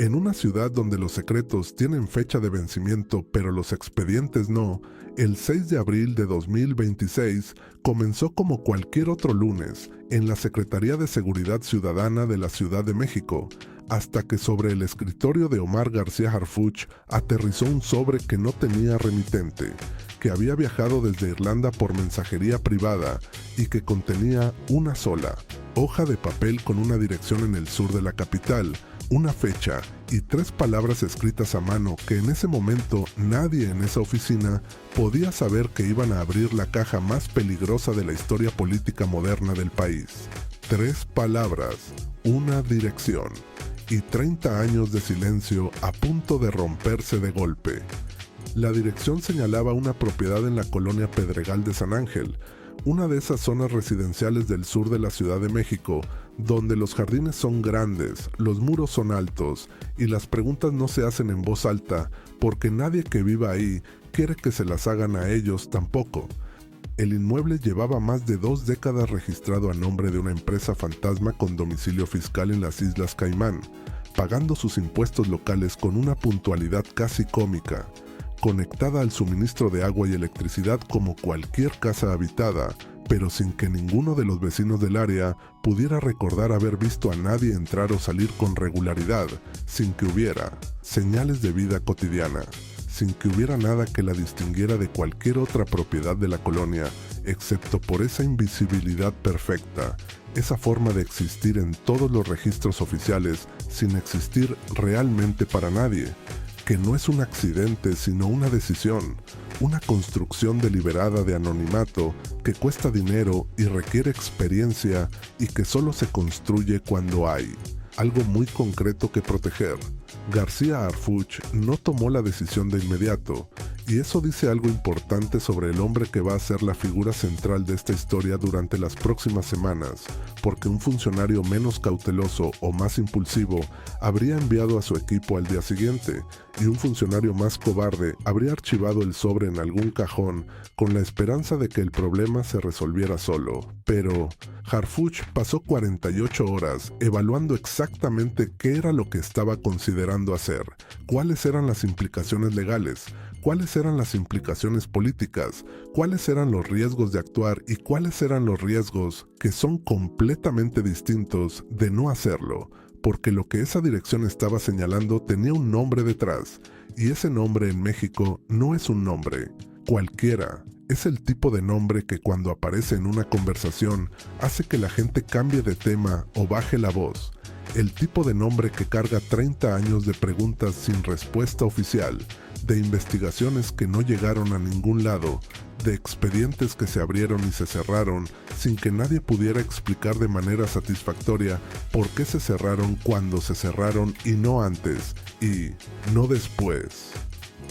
En una ciudad donde los secretos tienen fecha de vencimiento pero los expedientes no, el 6 de abril de 2026 comenzó como cualquier otro lunes en la Secretaría de Seguridad Ciudadana de la Ciudad de México, hasta que sobre el escritorio de Omar García Harfuch aterrizó un sobre que no tenía remitente, que había viajado desde Irlanda por mensajería privada y que contenía una sola hoja de papel con una dirección en el sur de la capital, una fecha y 3 palabras escritas a mano que en ese momento nadie en esa oficina podía saber que iban a abrir la caja más peligrosa de la historia política moderna del país. 3 palabras, una dirección y 30 años de silencio a punto de romperse de golpe. La dirección señalaba una propiedad en la colonia Pedregal de San Ángel, una de esas zonas residenciales del sur de la Ciudad de México, donde los jardines son grandes, los muros son altos y las preguntas no se hacen en voz alta porque nadie que viva ahí quiere que se las hagan a ellos tampoco. El inmueble llevaba más de 2 décadas registrado a nombre de una empresa fantasma con domicilio fiscal en las Islas Caimán, pagando sus impuestos locales con una puntualidad casi cómica, conectada al suministro de agua y electricidad como cualquier casa habitada, pero sin que ninguno de los vecinos del área pudiera recordar haber visto a nadie entrar o salir con regularidad, sin que hubiera señales de vida cotidiana, sin que hubiera nada que la distinguiera de cualquier otra propiedad de la colonia, excepto por esa invisibilidad perfecta, esa forma de existir en todos los registros oficiales sin existir realmente para nadie, que no es un accidente sino una decisión, una construcción deliberada de anonimato que cuesta dinero y requiere experiencia y que solo se construye cuando hay algo muy concreto que proteger. García Harfuch no tomó la decisión de inmediato, y eso dice algo importante sobre el hombre que va a ser la figura central de esta historia durante las próximas semanas, porque un funcionario menos cauteloso o más impulsivo habría enviado a su equipo al día siguiente, y un funcionario más cobarde habría archivado el sobre en algún cajón con la esperanza de que el problema se resolviera solo. Pero Harfuch pasó 48 horas evaluando exactamente qué era lo que estaba considerando hacer, cuáles eran las implicaciones legales, cuáles eran las implicaciones políticas, cuáles eran los riesgos de actuar y cuáles eran los riesgos que son completamente distintos de no hacerlo, porque lo que esa dirección estaba señalando tenía un nombre detrás, y ese nombre en México no es un nombre cualquiera. Es el tipo de nombre que cuando aparece en una conversación hace que la gente cambie de tema o baje la voz. El tipo de nombre que carga 30 años de preguntas sin respuesta oficial, de investigaciones que no llegaron a ningún lado, de expedientes que se abrieron y se cerraron sin que nadie pudiera explicar de manera satisfactoria por qué se cerraron cuando se cerraron y no antes, y no después.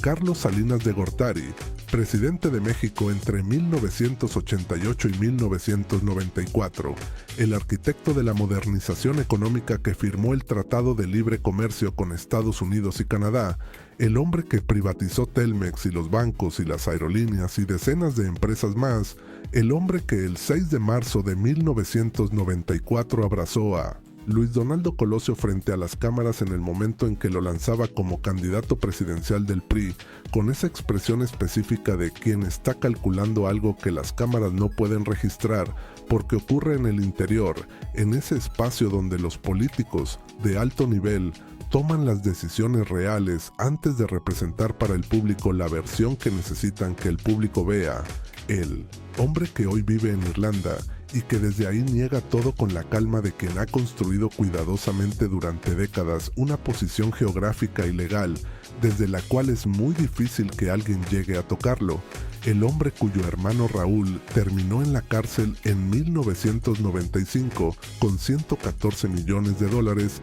Carlos Salinas de Gortari, presidente de México entre 1988 y 1994, el arquitecto de la modernización económica que firmó el Tratado de Libre Comercio con Estados Unidos y Canadá, el hombre que privatizó Telmex y los bancos y las aerolíneas y decenas de empresas más, el hombre que el 6 de marzo de 1994 abrazó a Luis Donaldo Colosio frente a las cámaras en el momento en que lo lanzaba como candidato presidencial del PRI, con esa expresión específica de quien está calculando algo que las cámaras no pueden registrar porque ocurre en el interior, en ese espacio donde los políticos de alto nivel toman las decisiones reales antes de representar para el público la versión que necesitan que el público vea. El hombre que hoy vive en Irlanda y que desde ahí niega todo con la calma de quien ha construido cuidadosamente durante décadas una posición geográfica y legal desde la cual es muy difícil que alguien llegue a tocarlo. El hombre cuyo hermano Raúl terminó en la cárcel en 1995 con $114 millones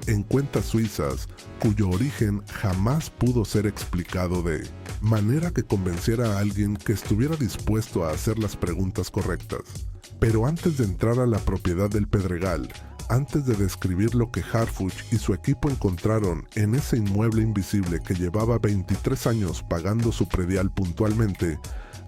en cuentas suizas, cuyo origen jamás pudo ser explicado de manera que convenciera a alguien que estuviera dispuesto a hacer las preguntas correctas. Pero antes de entrar a la propiedad del Pedregal, antes de describir lo que Harfuch y su equipo encontraron en ese inmueble invisible que llevaba 23 años pagando su predial puntualmente,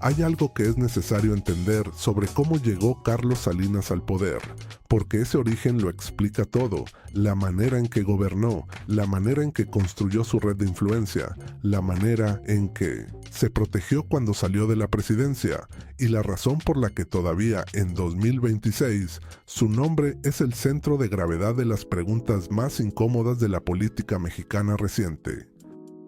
Hay algo que es necesario entender sobre cómo llegó Carlos Salinas al poder, porque ese origen lo explica todo: la manera en que gobernó, la manera en que construyó su red de influencia, la manera en que se protegió cuando salió de la presidencia, y la razón por la que todavía en 2026 su nombre es el centro de gravedad de las preguntas más incómodas de la política mexicana reciente.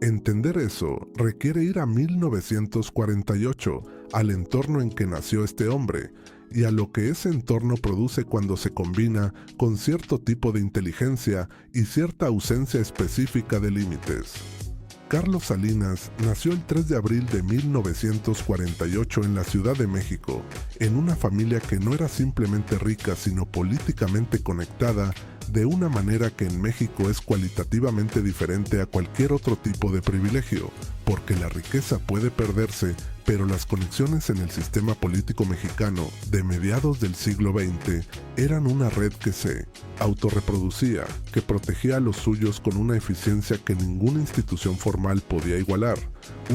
Entender eso requiere ir a 1948, al entorno en que nació este hombre, y a lo que ese entorno produce cuando se combina con cierto tipo de inteligencia y cierta ausencia específica de límites. Carlos Salinas nació el 3 de abril de 1948 en la Ciudad de México, en una familia que no era simplemente rica, sino políticamente conectada, de una manera que en México es cualitativamente diferente a cualquier otro tipo de privilegio, porque la riqueza puede perderse, pero las conexiones en el sistema político mexicano de mediados del siglo XX eran una red que se autorreproducía, que protegía a los suyos con una eficiencia que ninguna institución formal podía igualar,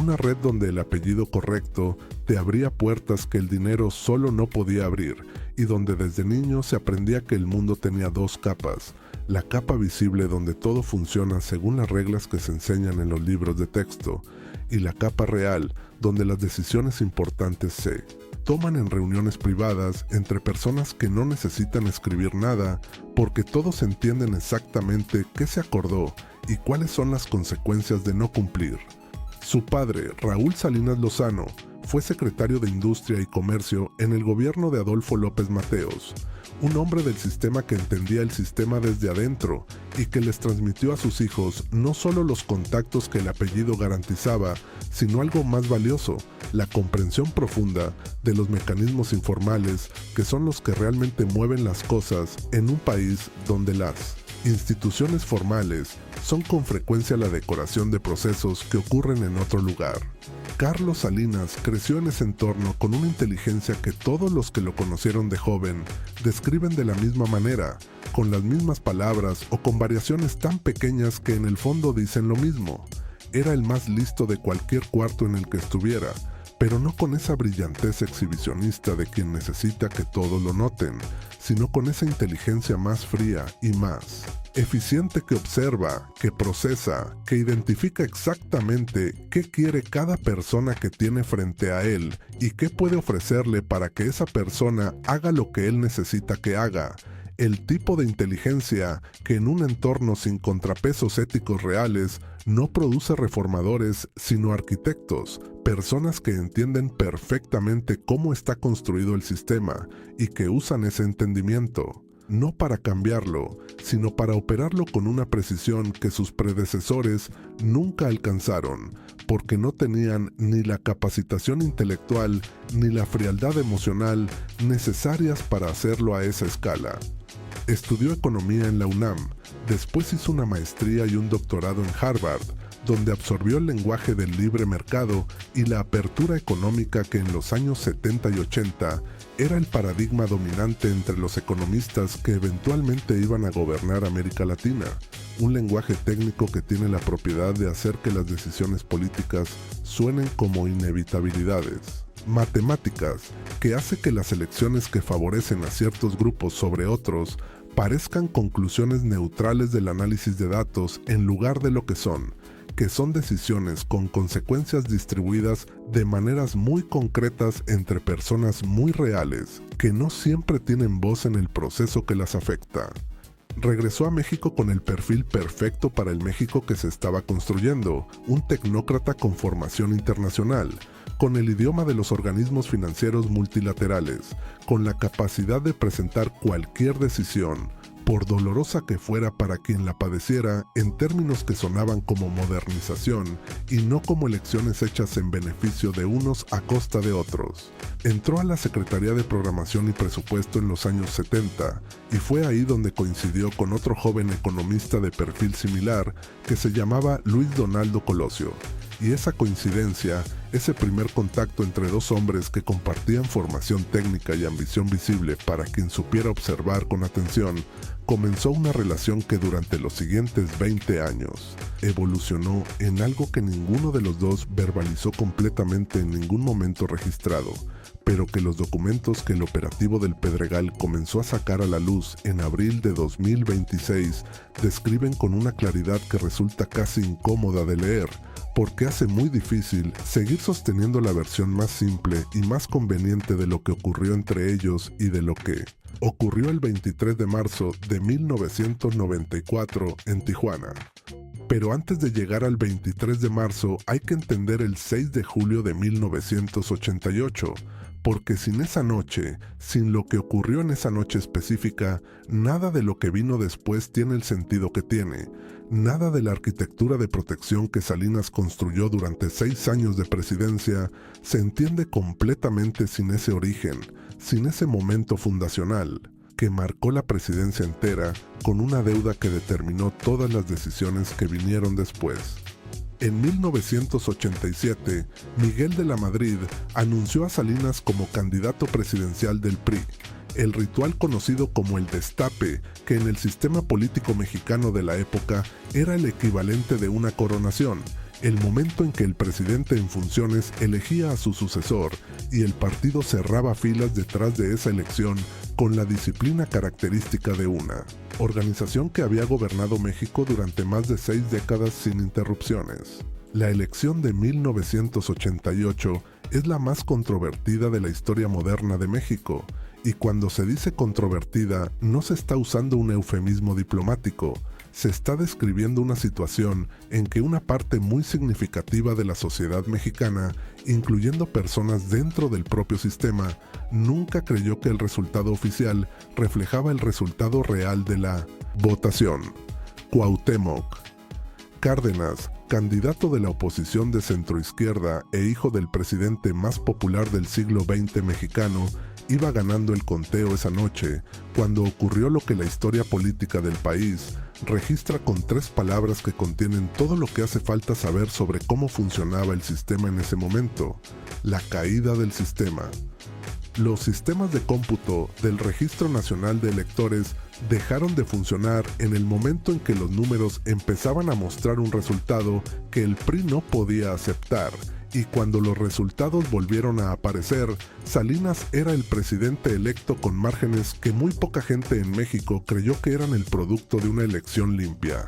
una red donde el apellido correcto te abría puertas que el dinero solo no podía abrir, y donde desde niño se aprendía que el mundo tenía dos capas: la capa visible, donde todo funciona según las reglas que se enseñan en los libros de texto, y la capa real, donde las decisiones importantes se toman en reuniones privadas entre personas que no necesitan escribir nada, porque todos entienden exactamente qué se acordó y cuáles son las consecuencias de no cumplir. Su padre, Raúl Salinas Lozano, fue secretario de Industria y Comercio en el gobierno de Adolfo López Mateos, un hombre del sistema que entendía el sistema desde adentro y que les transmitió a sus hijos no solo los contactos que el apellido garantizaba, sino algo más valioso: la comprensión profunda de los mecanismos informales, que son los que realmente mueven las cosas en un país donde las instituciones formales son con frecuencia la decoración de procesos que ocurren en otro lugar. Carlos Salinas creció en ese entorno con una inteligencia que todos los que lo conocieron de joven describen de la misma manera, con las mismas palabras o con variaciones tan pequeñas que en el fondo dicen lo mismo. Era el más listo de cualquier cuarto en el que estuviera, pero no con esa brillantez exhibicionista de quien necesita que todos lo noten, sino con esa inteligencia más fría y más eficiente, que observa, que procesa, que identifica exactamente qué quiere cada persona que tiene frente a él y qué puede ofrecerle para que esa persona haga lo que él necesita que haga. El tipo de inteligencia que en un entorno sin contrapesos éticos reales no produce reformadores, sino arquitectos, personas que entienden perfectamente cómo está construido el sistema y que usan ese entendimiento, no para cambiarlo, sino para operarlo con una precisión que sus predecesores nunca alcanzaron, porque no tenían ni la capacitación intelectual ni la frialdad emocional necesarias para hacerlo a esa escala. Estudió economía en la UNAM, después hizo una maestría y un doctorado en Harvard, donde absorbió el lenguaje del libre mercado y la apertura económica que en los años 70 y 80 era el paradigma dominante entre los economistas que eventualmente iban a gobernar América Latina, un lenguaje técnico que tiene la propiedad de hacer que las decisiones políticas suenen como inevitabilidades. Matemáticas, que hace que las elecciones que favorecen a ciertos grupos sobre otros parezcan conclusiones neutrales del análisis de datos en lugar de lo que son decisiones con consecuencias distribuidas de maneras muy concretas entre personas muy reales, que no siempre tienen voz en el proceso que las afecta. Regresó a México con el perfil perfecto para el México que se estaba construyendo, un tecnócrata con formación internacional, con el idioma de los organismos financieros multilaterales, con la capacidad de presentar cualquier decisión, por dolorosa que fuera para quien la padeciera, en términos que sonaban como modernización y no como elecciones hechas en beneficio de unos a costa de otros. Entró a la Secretaría de Programación y Presupuesto en los años 70 y fue ahí donde coincidió con otro joven economista de perfil similar que se llamaba Luis Donaldo Colosio. Y esa coincidencia, ese primer contacto entre dos hombres que compartían formación técnica y ambición visible para quien supiera observar con atención, comenzó una relación que durante los siguientes 20 años evolucionó en algo que ninguno de los dos verbalizó completamente en ningún momento registrado, pero que los documentos que el operativo del Pedregal comenzó a sacar a la luz en abril de 2026 describen con una claridad que resulta casi incómoda de leer, porque hace muy difícil seguir sosteniendo la versión más simple y más conveniente de lo que ocurrió entre ellos y de lo que ocurrió el 23 de marzo de 1994 en Tijuana. Pero antes de llegar al 23 de marzo hay que entender el 6 de julio de 1988, porque sin esa noche, sin lo que ocurrió en esa noche específica, nada de lo que vino después tiene el sentido que tiene. Nada de la arquitectura de protección que Salinas construyó durante 6 años de presidencia se entiende completamente sin ese origen, sin ese momento fundacional, que marcó la presidencia entera con una deuda que determinó todas las decisiones que vinieron después. En 1987, Miguel de la Madrid anunció a Salinas como candidato presidencial del PRI, el ritual conocido como el destape, que en el sistema político mexicano de la época era el equivalente de una coronación, el momento en que el presidente en funciones elegía a su sucesor y el partido cerraba filas detrás de esa elección con la disciplina característica de una organización que había gobernado México durante más de 6 décadas sin interrupciones. La elección de 1988 es la más controvertida de la historia moderna de México, y cuando se dice controvertida no se está usando un eufemismo diplomático, se está describiendo una situación en que una parte muy significativa de la sociedad mexicana, incluyendo personas dentro del propio sistema, nunca creyó que el resultado oficial reflejaba el resultado real de la votación. Cuauhtémoc Cárdenas, candidato de la oposición de centroizquierda e hijo del presidente más popular del siglo XX mexicano, iba ganando el conteo esa noche, cuando ocurrió lo que la historia política del país registra con 3 palabras que contienen todo lo que hace falta saber sobre cómo funcionaba el sistema en ese momento: la caída del sistema. Los sistemas de cómputo del Registro Nacional de Electores dejaron de funcionar en el momento en que los números empezaban a mostrar un resultado que el PRI no podía aceptar, y cuando los resultados volvieron a aparecer, Salinas era el presidente electo con márgenes que muy poca gente en México creyó que eran el producto de una elección limpia.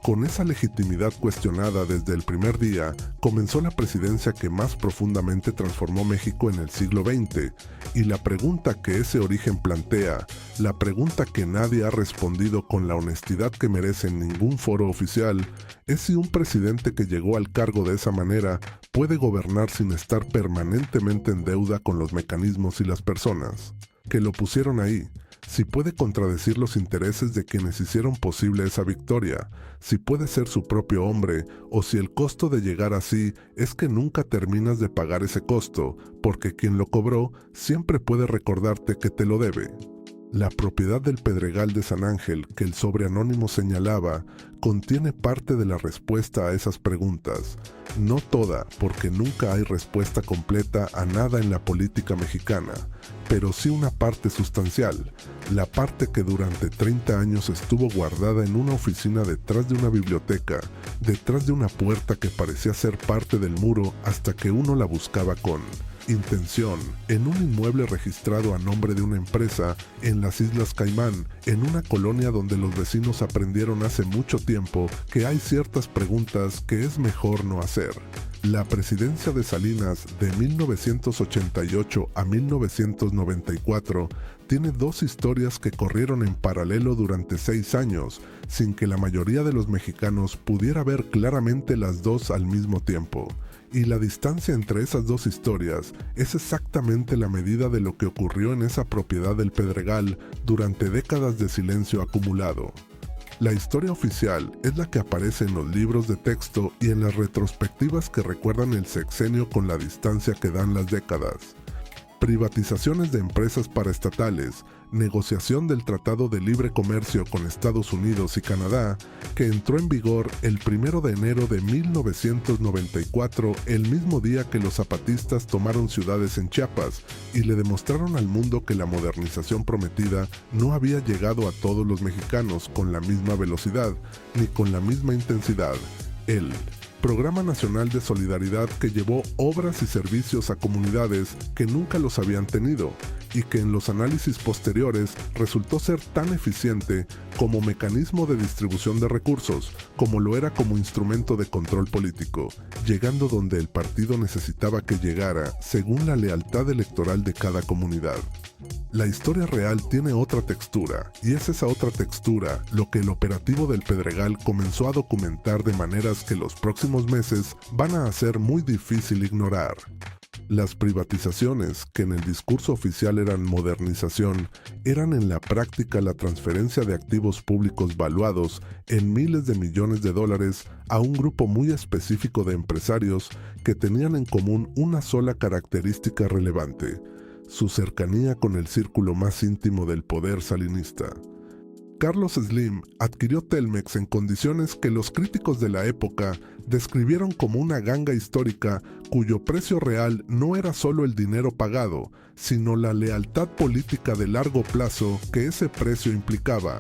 Con esa legitimidad cuestionada desde el primer día, comenzó la presidencia que más profundamente transformó México en el siglo XX, y la pregunta que ese origen plantea, la pregunta que nadie ha respondido con la honestidad que merece en ningún foro oficial, es si un presidente que llegó al cargo de esa manera puede gobernar sin estar permanentemente en deuda con los mecanismos y las personas que lo pusieron ahí, si puede contradecir los intereses de quienes hicieron posible esa victoria, si puede ser su propio hombre, o si el costo de llegar así es que nunca terminas de pagar ese costo, porque quien lo cobró siempre puede recordarte que te lo debe. La propiedad del Pedregal de San Ángel que el sobreanónimo señalaba contiene parte de la respuesta a esas preguntas. No toda, porque nunca hay respuesta completa a nada en la política mexicana, pero sí una parte sustancial, la parte que durante 30 años estuvo guardada en una oficina detrás de una biblioteca, detrás de una puerta que parecía ser parte del muro hasta que uno la buscaba con intención, en un inmueble registrado a nombre de una empresa en las Islas Caimán, en una colonia donde los vecinos aprendieron hace mucho tiempo que hay ciertas preguntas que es mejor no hacer. La presidencia de Salinas de 1988 a 1994 tiene 2 historias que corrieron en paralelo durante 6 años, sin que la mayoría de los mexicanos pudiera ver claramente las 2 al mismo tiempo. Y la distancia entre esas 2 historias es exactamente la medida de lo que ocurrió en esa propiedad del Pedregal durante décadas de silencio acumulado. La historia oficial es la que aparece en los libros de texto y en las retrospectivas que recuerdan el sexenio con la distancia que dan las décadas. privatizaciones de empresas paraestatales, negociación del Tratado de Libre Comercio con Estados Unidos y Canadá, que entró en vigor el 1 de enero de 1994, el mismo día que los zapatistas tomaron ciudades en Chiapas y le demostraron al mundo que la modernización prometida no había llegado a todos los mexicanos con la misma velocidad ni con la misma intensidad. El Programa Nacional de Solidaridad, que llevó obras y servicios a comunidades que nunca los habían tenido y que en los análisis posteriores resultó ser tan eficiente como mecanismo de distribución de recursos, como lo era como instrumento de control político, llegando donde el partido necesitaba que llegara según la lealtad electoral de cada comunidad. La historia real tiene otra textura, y es esa otra textura lo que el operativo del Pedregal comenzó a documentar de maneras que los próximos meses van a hacer muy difícil ignorar. Las privatizaciones, que en el discurso oficial eran modernización, eran en la práctica la transferencia de activos públicos valuados en miles de millones de dólares a un grupo muy específico de empresarios que tenían en común una sola característica relevante: su cercanía con el círculo más íntimo del poder salinista. Carlos Slim adquirió Telmex en condiciones que los críticos de la época describieron como una ganga histórica cuyo precio real no era solo el dinero pagado, sino la lealtad política de largo plazo que ese precio implicaba.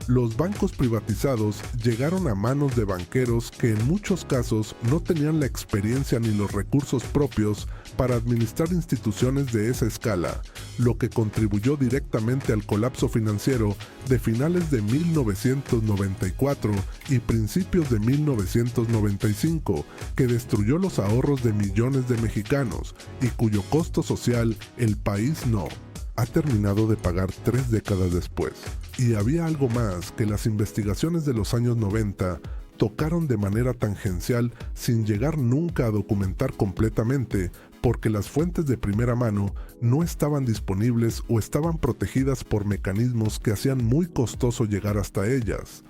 Los bancos privatizados llegaron a manos de banqueros que en muchos casos no tenían la experiencia ni los recursos propios para administrar instituciones de esa escala, lo que contribuyó directamente al colapso financiero de finales de 1994 y principios de 1995, que destruyó los ahorros de millones de mexicanos y cuyo costo social el país no ha terminado de pagar 3 décadas después. Y había algo más que las investigaciones de los años 90 tocaron de manera tangencial sin llegar nunca a documentar completamente, porque las fuentes de primera mano no estaban disponibles o estaban protegidas por mecanismos que hacían muy costoso llegar hasta ellas.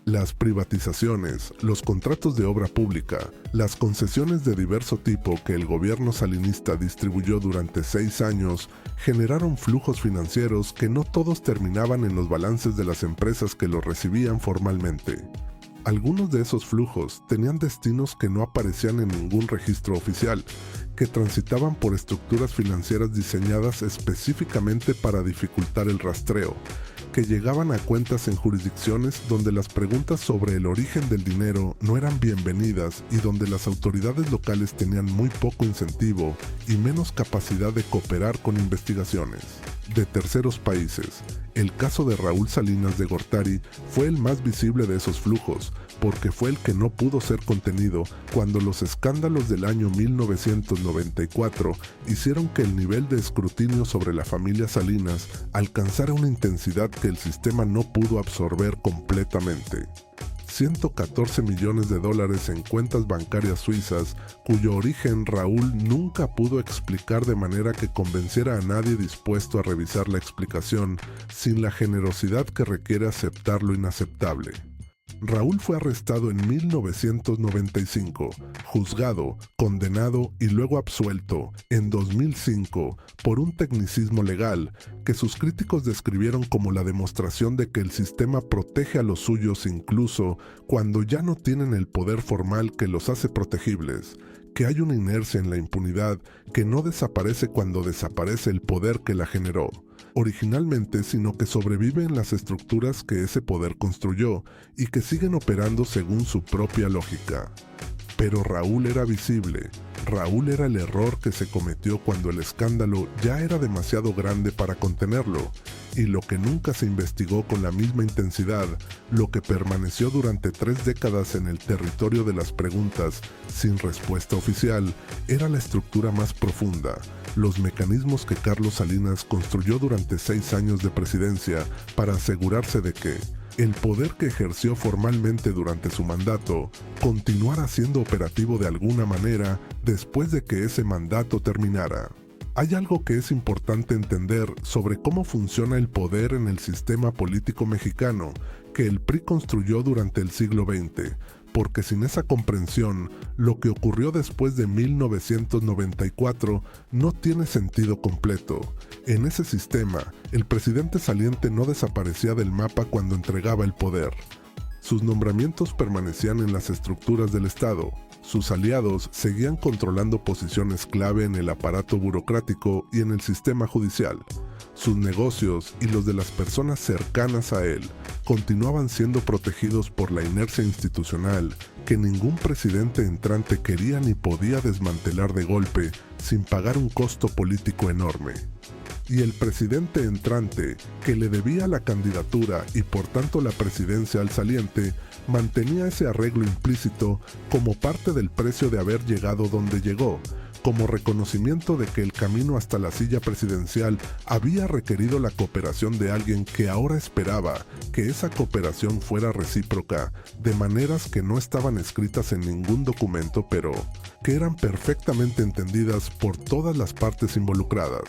Las privatizaciones, los contratos de obra pública, las concesiones de diverso tipo que el gobierno salinista distribuyó durante 6 años generaron flujos financieros que no todos terminaban en los balances de las empresas que los recibían formalmente. Algunos de esos flujos tenían destinos que no aparecían en ningún registro oficial, que transitaban por estructuras financieras diseñadas específicamente para dificultar el rastreo, que llegaban a cuentas en jurisdicciones donde las preguntas sobre el origen del dinero no eran bienvenidas y donde las autoridades locales tenían muy poco incentivo y menos capacidad de cooperar con investigaciones de terceros países. El caso de Raúl Salinas de Gortari fue el más visible de esos flujos, porque fue el que no pudo ser contenido cuando los escándalos del año 1994 hicieron que el nivel de escrutinio sobre la familia Salinas alcanzara una intensidad que el sistema no pudo absorber completamente. 114 millones de dólares en cuentas bancarias suizas, cuyo origen Raúl nunca pudo explicar de manera que convenciera a nadie dispuesto a revisar la explicación, sin la generosidad que requiere aceptar lo inaceptable. Raúl fue arrestado en 1995, juzgado, condenado y luego absuelto en 2005 por un tecnicismo legal que sus críticos describieron como la demostración de que el sistema protege a los suyos incluso cuando ya no tienen el poder formal que los hace protegibles, que hay una inercia en la impunidad que no desaparece cuando desaparece el poder que la generó originalmente, sino que sobrevive en las estructuras que ese poder construyó y que siguen operando según su propia lógica. Pero Raúl era visible. Raúl era el error que se cometió cuando el escándalo ya era demasiado grande para contenerlo, y lo que nunca se investigó con la misma intensidad, lo que permaneció durante 3 décadas en el territorio de las preguntas sin respuesta oficial, era la estructura más profunda, los mecanismos que Carlos Salinas construyó durante 6 años de presidencia para asegurarse de que el poder que ejerció formalmente durante su mandato continuara siendo operativo de alguna manera después de que ese mandato terminara. Hay algo que es importante entender sobre cómo funciona el poder en el sistema político mexicano que el PRI construyó durante el siglo XX, porque sin esa comprensión, lo que ocurrió después de 1994 no tiene sentido completo. En ese sistema, el presidente saliente no desaparecía del mapa cuando entregaba el poder. Sus nombramientos permanecían en las estructuras del Estado. Sus aliados seguían controlando posiciones clave en el aparato burocrático y en el sistema judicial. Sus negocios y los de las personas cercanas a él continuaban siendo protegidos por la inercia institucional que ningún presidente entrante quería ni podía desmantelar de golpe sin pagar un costo político enorme. Y el presidente entrante, que le debía la candidatura y por tanto la presidencia al saliente, mantenía ese arreglo implícito como parte del precio de haber llegado donde llegó, como reconocimiento de que el camino hasta la silla presidencial había requerido la cooperación de alguien que ahora esperaba que esa cooperación fuera recíproca, de maneras que no estaban escritas en ningún documento, pero que eran perfectamente entendidas por todas las partes involucradas.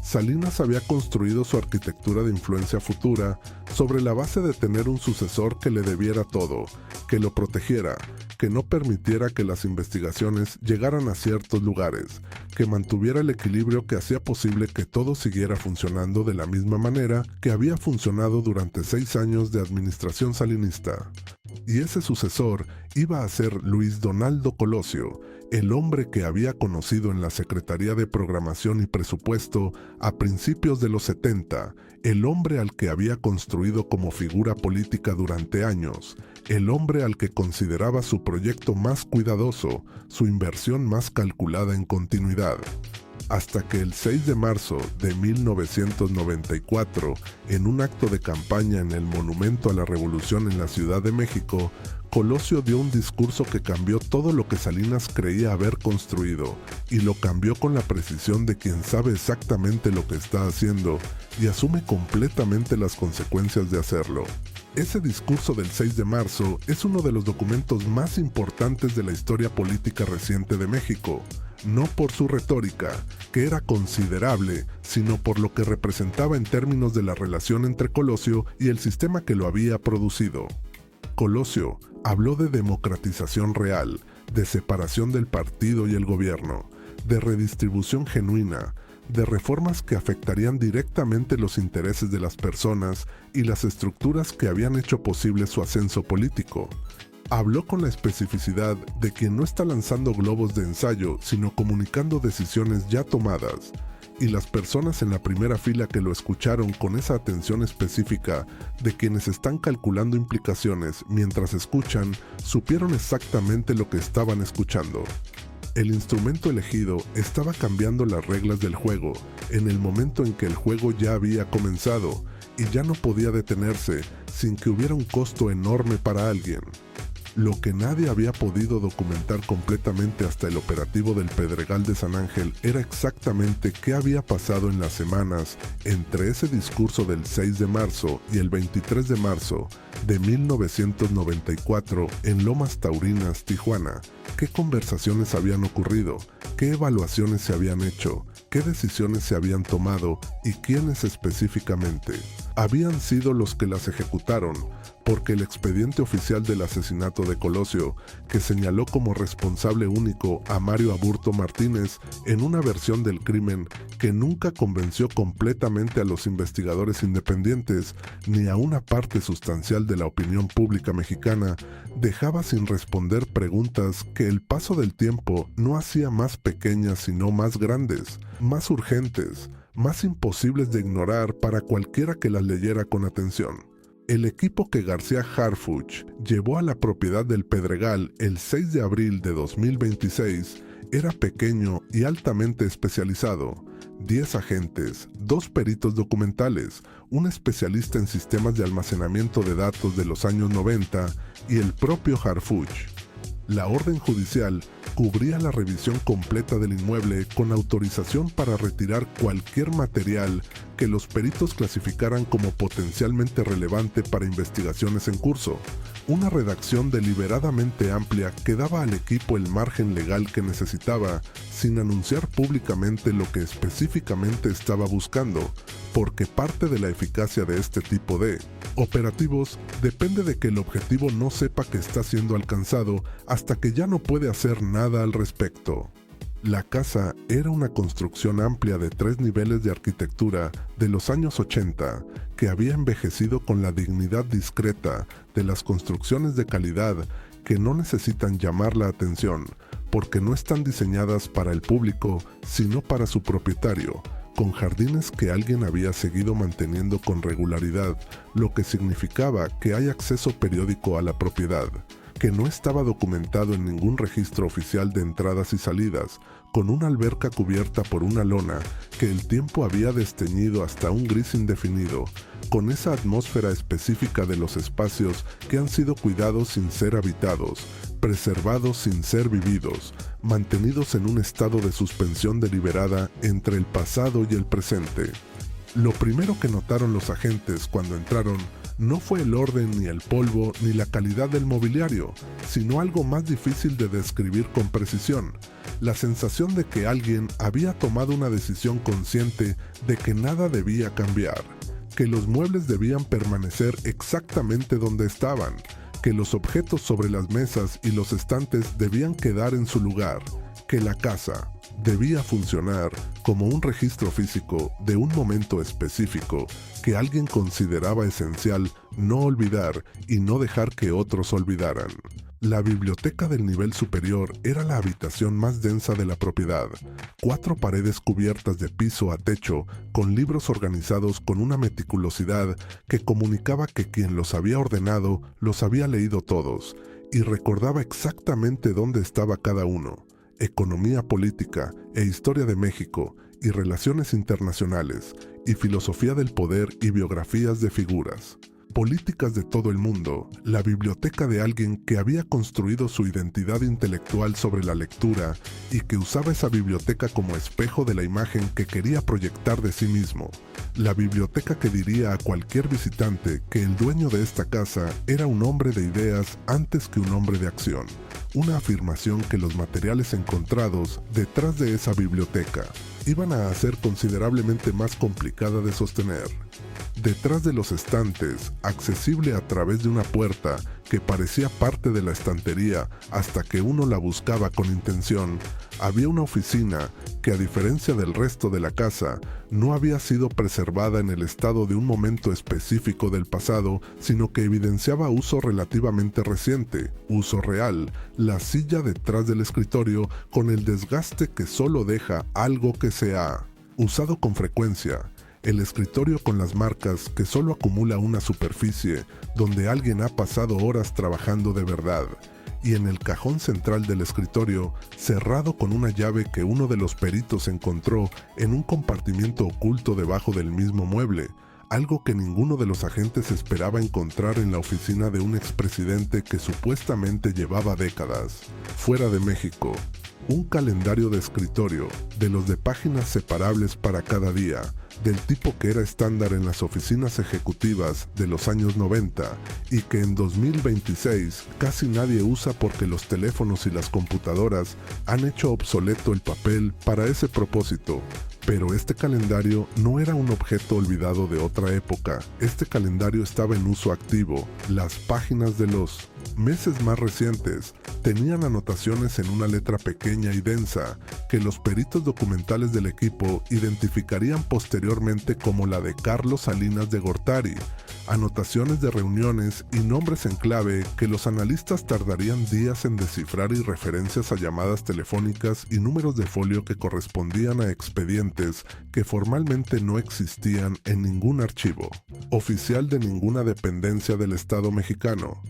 Salinas había construido su arquitectura de influencia futura sobre la base de tener un sucesor que le debiera todo, que lo protegiera, que no permitiera que las investigaciones llegaran a ciertos lugares, que mantuviera el equilibrio que hacía posible que todo siguiera funcionando de la misma manera que había funcionado durante 6 años de administración salinista. Y ese sucesor iba a ser Luis Donaldo Colosio, el hombre que había conocido en la Secretaría de Programación y Presupuesto a principios de los 70, el hombre al que había construido como figura política durante años, el hombre al que consideraba su proyecto más cuidadoso, su inversión más calculada en continuidad. Hasta que el 6 de marzo de 1994, en un acto de campaña en el Monumento a la Revolución en la Ciudad de México, Colosio dio un discurso que cambió todo lo que Salinas creía haber construido, y lo cambió con la precisión de quien sabe exactamente lo que está haciendo y asume completamente las consecuencias de hacerlo. Ese discurso del 6 de marzo es uno de los documentos más importantes de la historia política reciente de México, no por su retórica, que era considerable, sino por lo que representaba en términos de la relación entre Colosio y el sistema que lo había producido. Colosio habló de democratización real, de separación del partido y el gobierno, de redistribución genuina, de reformas que afectarían directamente los intereses de las personas y las estructuras que habían hecho posible su ascenso político. Habló con la especificidad de quien no está lanzando globos de ensayo, sino comunicando decisiones ya tomadas, y las personas en la primera fila que lo escucharon con esa atención específica de quienes están calculando implicaciones mientras escuchan, supieron exactamente lo que estaban escuchando. El instrumento elegido estaba cambiando las reglas del juego en el momento en que el juego ya había comenzado y ya no podía detenerse sin que hubiera un costo enorme para alguien. Lo que nadie había podido documentar completamente hasta el operativo del Pedregal de San Ángel era exactamente qué había pasado en las semanas entre ese discurso del 6 de marzo y el 23 de marzo de 1994 en Lomas Taurinas, Tijuana. ¿Qué conversaciones habían ocurrido? ¿Qué evaluaciones se habían hecho? ¿Qué decisiones se habían tomado? ¿Y quiénes específicamente? Habían sido los que las ejecutaron, porque el expediente oficial del asesinato de Colosio, que señaló como responsable único a Mario Aburto Martínez en una versión del crimen que nunca convenció completamente a los investigadores independientes ni a una parte sustancial de la opinión pública mexicana, dejaba sin responder preguntas que el paso del tiempo no hacía más pequeñas sino más grandes, más urgentes, más imposibles de ignorar para cualquiera que las leyera con atención. El equipo que García Harfuch llevó a la propiedad del Pedregal el 6 de abril de 2026 era pequeño y altamente especializado. 10 agentes, 2 peritos documentales, un especialista en sistemas de almacenamiento de datos de los años 90 y el propio Harfuch. La orden judicial cubría la revisión completa del inmueble con autorización para retirar cualquier material que los peritos clasificaran como potencialmente relevante para investigaciones en curso. Una redacción deliberadamente amplia que daba al equipo el margen legal que necesitaba, sin anunciar públicamente lo que específicamente estaba buscando, porque parte de la eficacia de este tipo de operativos depende de que el objetivo no sepa que está siendo alcanzado hasta que ya no puede hacer nada al respecto. La casa era una construcción amplia de 3 niveles de arquitectura de los años 80 que había envejecido con la dignidad discreta de las construcciones de calidad que no necesitan llamar la atención porque no están diseñadas para el público sino para su propietario, con jardines que alguien había seguido manteniendo con regularidad, lo que significaba que hay acceso periódico a la propiedad, que no estaba documentado en ningún registro oficial de entradas y salidas, con una alberca cubierta por una lona que el tiempo había desteñido hasta un gris indefinido, con esa atmósfera específica de los espacios que han sido cuidados sin ser habitados, preservados sin ser vividos, mantenidos en un estado de suspensión deliberada entre el pasado y el presente. Lo primero que notaron los agentes cuando entraron no fue el orden ni el polvo ni la calidad del mobiliario, sino algo más difícil de describir con precisión: la sensación de que alguien había tomado una decisión consciente de que nada debía cambiar, que los muebles debían permanecer exactamente donde estaban, que los objetos sobre las mesas y los estantes debían quedar en su lugar, que la casa debía funcionar como un registro físico de un momento específico que alguien consideraba esencial no olvidar y no dejar que otros olvidaran. La biblioteca del nivel superior era la habitación más densa de la propiedad. 4 paredes cubiertas de piso a techo, con libros organizados con una meticulosidad que comunicaba que quien los había ordenado los había leído todos y recordaba exactamente dónde estaba cada uno. Economía política e historia de México, y relaciones internacionales, y filosofía del poder y biografías de figuras. Políticas de todo el mundo, la biblioteca de alguien que había construido su identidad intelectual sobre la lectura y que usaba esa biblioteca como espejo de la imagen que quería proyectar de sí mismo. La biblioteca que diría a cualquier visitante que el dueño de esta casa era un hombre de ideas antes que un hombre de acción. Una afirmación que los materiales encontrados detrás de esa biblioteca iban a hacer considerablemente más complicada de sostener. Detrás de los estantes, accesible a través de una puerta que parecía parte de la estantería hasta que uno la buscaba con intención, había una oficina que, a diferencia del resto de la casa, no había sido preservada en el estado de un momento específico del pasado, sino que evidenciaba uso relativamente reciente, uso real, la silla detrás del escritorio con el desgaste que solo deja algo que se ha usado con frecuencia. El escritorio con las marcas que solo acumula una superficie donde alguien ha pasado horas trabajando de verdad, y en el cajón central del escritorio, cerrado con una llave que uno de los peritos encontró en un compartimiento oculto debajo del mismo mueble, algo que ninguno de los agentes esperaba encontrar en la oficina de un expresidente que supuestamente llevaba décadas fuera de México. Un calendario de escritorio, de los de páginas separables para cada día, del tipo que era estándar en las oficinas ejecutivas de los años 90 y que en 2026 casi nadie usa porque los teléfonos y las computadoras han hecho obsoleto el papel para ese propósito. Pero este calendario no era un objeto olvidado de otra época. Este calendario estaba en uso activo. Las páginas de los meses más recientes tenían anotaciones en una letra pequeña y densa que los peritos documentales del equipo identificarían posteriormente como la de Carlos Salinas de Gortari, anotaciones de reuniones y nombres en clave que los analistas tardarían días en descifrar, y referencias a llamadas telefónicas y números de folio que correspondían a expedientes que formalmente no existían en ningún archivo oficial de ninguna dependencia del Estado mexicano.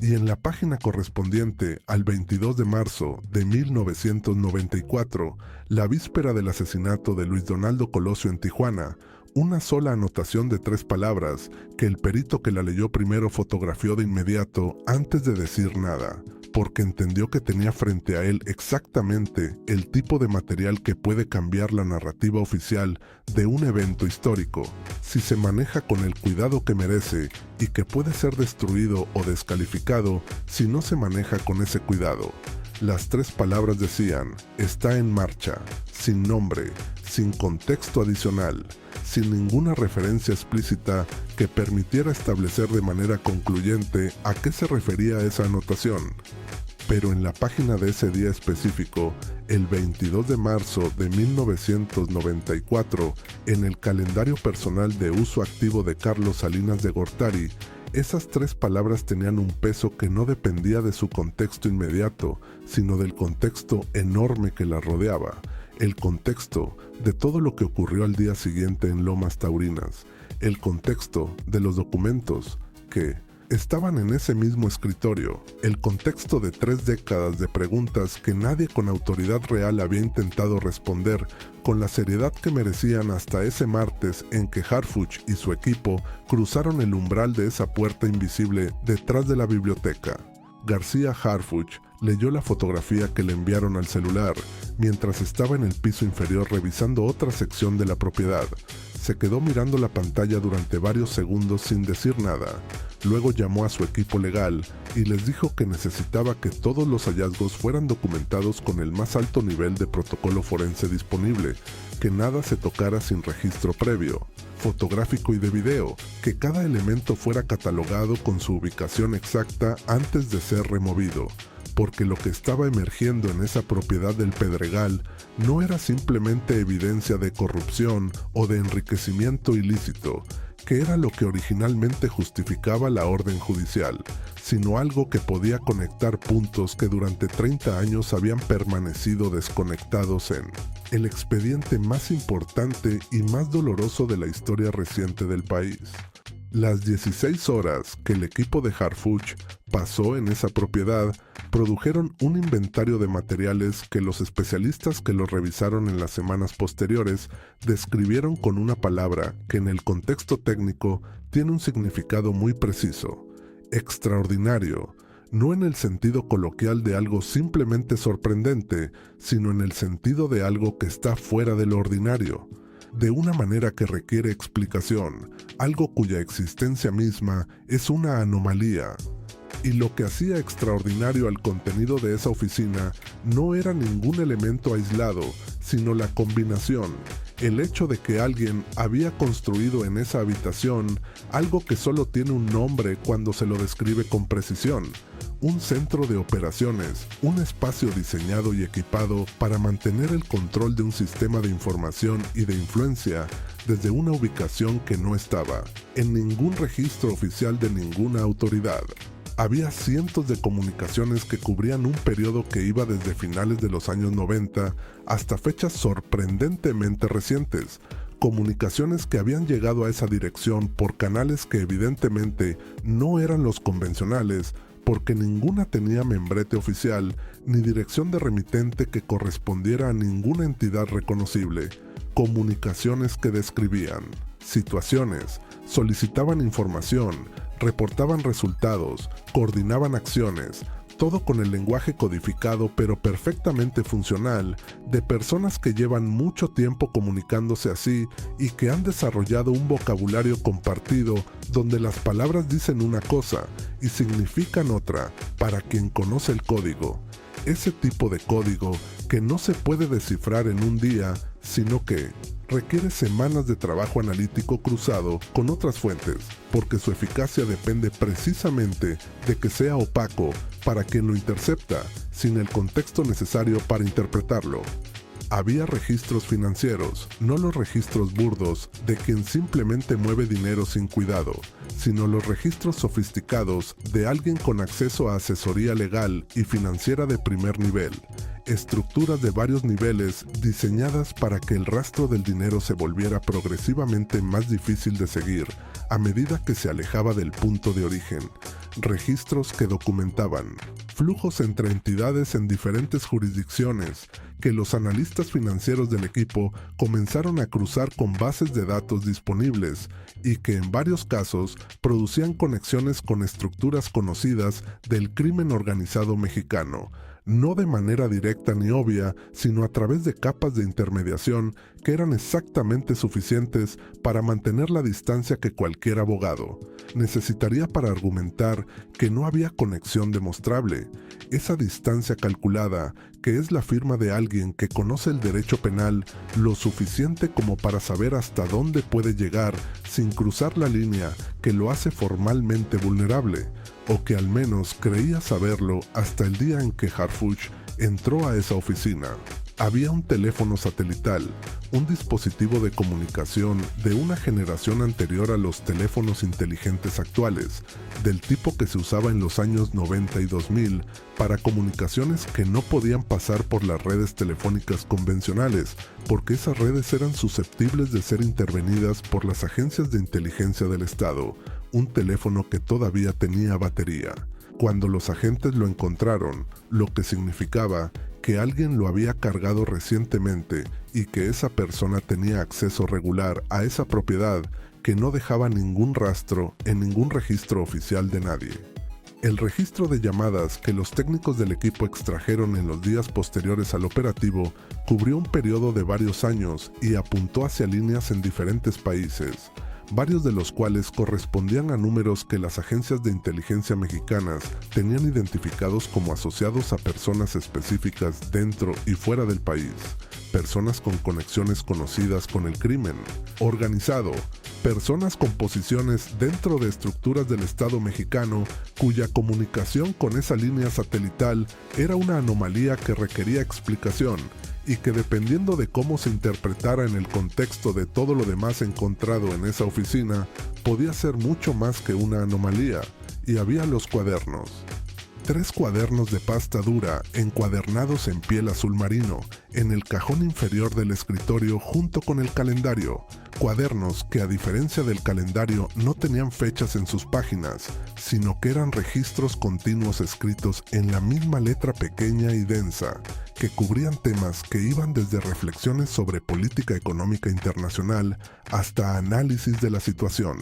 Y en la página correspondiente al 22 de marzo de 1994, la víspera del asesinato de Luis Donaldo Colosio en Tijuana, una sola anotación de 3 palabras que el perito que la leyó primero fotografió de inmediato antes de decir nada. porque entendió que tenía frente a él exactamente el tipo de material que puede cambiar la narrativa oficial de un evento histórico, si se maneja con el cuidado que merece, y que puede ser destruido o descalificado si no se maneja con ese cuidado. Las 3 palabras decían: está en marcha, sin nombre, sin contexto adicional, sin ninguna referencia explícita que permitiera establecer de manera concluyente a qué se refería esa anotación. Pero en la página de ese día específico, el 22 de marzo de 1994, en el calendario personal de uso activo de Carlos Salinas de Gortari, esas 3 palabras tenían un peso que no dependía de su contexto inmediato, sino del contexto enorme que la rodeaba, el contexto de todo lo que ocurrió al día siguiente en Lomas Taurinas, el contexto de los documentos que estaban en ese mismo escritorio, el contexto de 3 décadas de preguntas que nadie con autoridad real había intentado responder con la seriedad que merecían hasta ese martes en que Harfuch y su equipo cruzaron el umbral de esa puerta invisible detrás de la biblioteca. García Harfuch leyó la fotografía que le enviaron al celular mientras estaba en el piso inferior revisando otra sección de la propiedad. Se quedó mirando la pantalla durante varios segundos sin decir nada. Luego llamó a su equipo legal y les dijo que necesitaba que todos los hallazgos fueran documentados con el más alto nivel de protocolo forense disponible, que nada se tocara sin registro previo, fotográfico y de video, que cada elemento fuera catalogado con su ubicación exacta antes de ser removido, porque lo que estaba emergiendo en esa propiedad del Pedregal no era simplemente evidencia de corrupción o de enriquecimiento ilícito, que era lo que originalmente justificaba la orden judicial, sino algo que podía conectar puntos que durante 30 años habían permanecido desconectados en el expediente más importante y más doloroso de la historia reciente del país. Las 16 horas que el equipo de Harfuch pasó en esa propiedad produjeron un inventario de materiales que los especialistas que lo revisaron en las semanas posteriores describieron con una palabra que en el contexto técnico tiene un significado muy preciso: extraordinario, no en el sentido coloquial de algo simplemente sorprendente, sino en el sentido de algo que está fuera de lo ordinario, de una manera que requiere explicación, algo cuya existencia misma es una anomalía. Y lo que hacía extraordinario al contenido de esa oficina no era ningún elemento aislado, sino la combinación, el hecho de que alguien había construido en esa habitación algo que solo tiene un nombre cuando se lo describe con precisión: un centro de operaciones, un espacio diseñado y equipado para mantener el control de un sistema de información y de influencia desde una ubicación que no estaba en ningún registro oficial de ninguna autoridad. Había cientos de comunicaciones que cubrían un periodo que iba desde finales de los años 90 hasta fechas sorprendentemente recientes, comunicaciones que habían llegado a esa dirección por canales que evidentemente no eran los convencionales, porque ninguna tenía membrete oficial ni dirección de remitente que correspondiera a ninguna entidad reconocible, comunicaciones que describían situaciones, solicitaban información, reportaban resultados, coordinaban acciones, todo con el lenguaje codificado pero perfectamente funcional de personas que llevan mucho tiempo comunicándose así y que han desarrollado un vocabulario compartido donde las palabras dicen una cosa y significan otra para quien conoce el código. Ese tipo de código que no se puede descifrar en un día, sino que requiere semanas de trabajo analítico cruzado con otras fuentes, porque su eficacia depende precisamente de que sea opaco para quien lo intercepta, sin el contexto necesario para interpretarlo. Había registros financieros, no los registros burdos de quien simplemente mueve dinero sin cuidado, sino los registros sofisticados de alguien con acceso a asesoría legal y financiera de primer nivel, estructuras de varios niveles diseñadas para que el rastro del dinero se volviera progresivamente más difícil de seguir a medida que se alejaba del punto de origen, registros que documentaban flujos entre entidades en diferentes jurisdicciones, que los analistas financieros del equipo comenzaron a cruzar con bases de datos disponibles y que en varios casos producían conexiones con estructuras conocidas del crimen organizado mexicano, no de manera directa ni obvia, sino a través de capas de intermediación que eran exactamente suficientes para mantener la distancia que cualquier abogado necesitaría para argumentar que no había conexión demostrable. Esa distancia calculada, que es la firma de alguien que conoce el derecho penal lo suficiente como para saber hasta dónde puede llegar sin cruzar la línea que lo hace formalmente vulnerable, o que al menos creía saberlo hasta el día en que Harfuch entró a esa oficina. Había un teléfono satelital, un dispositivo de comunicación de una generación anterior a los teléfonos inteligentes actuales, del tipo que se usaba en los años 90 y 2000 para comunicaciones que no podían pasar por las redes telefónicas convencionales, porque esas redes eran susceptibles de ser intervenidas por las agencias de inteligencia del Estado, un teléfono que todavía tenía batería. Cuando los agentes lo encontraron, lo que significaba que alguien lo había cargado recientemente y que esa persona tenía acceso regular a esa propiedad que no dejaba ningún rastro en ningún registro oficial de nadie. El registro de llamadas que los técnicos del equipo extrajeron en los días posteriores al operativo cubrió un periodo de varios años y apuntó hacia líneas en diferentes países, varios de los cuales correspondían a números que las agencias de inteligencia mexicanas tenían identificados como asociados a personas específicas dentro y fuera del país, personas con conexiones conocidas con el crimen organizado, personas con posiciones dentro de estructuras del Estado mexicano cuya comunicación con esa línea satelital era una anomalía que requería explicación y que dependiendo de cómo se interpretara en el contexto de todo lo demás encontrado en esa oficina, podía ser mucho más que una anomalía. Y había los cuadernos. 3 cuadernos de pasta dura encuadernados en piel azul marino, en el cajón inferior del escritorio junto con el calendario. Cuadernos que a diferencia del calendario no tenían fechas en sus páginas, sino que eran registros continuos escritos en la misma letra pequeña y densa, que cubrían temas que iban desde reflexiones sobre política económica internacional hasta análisis de la situación,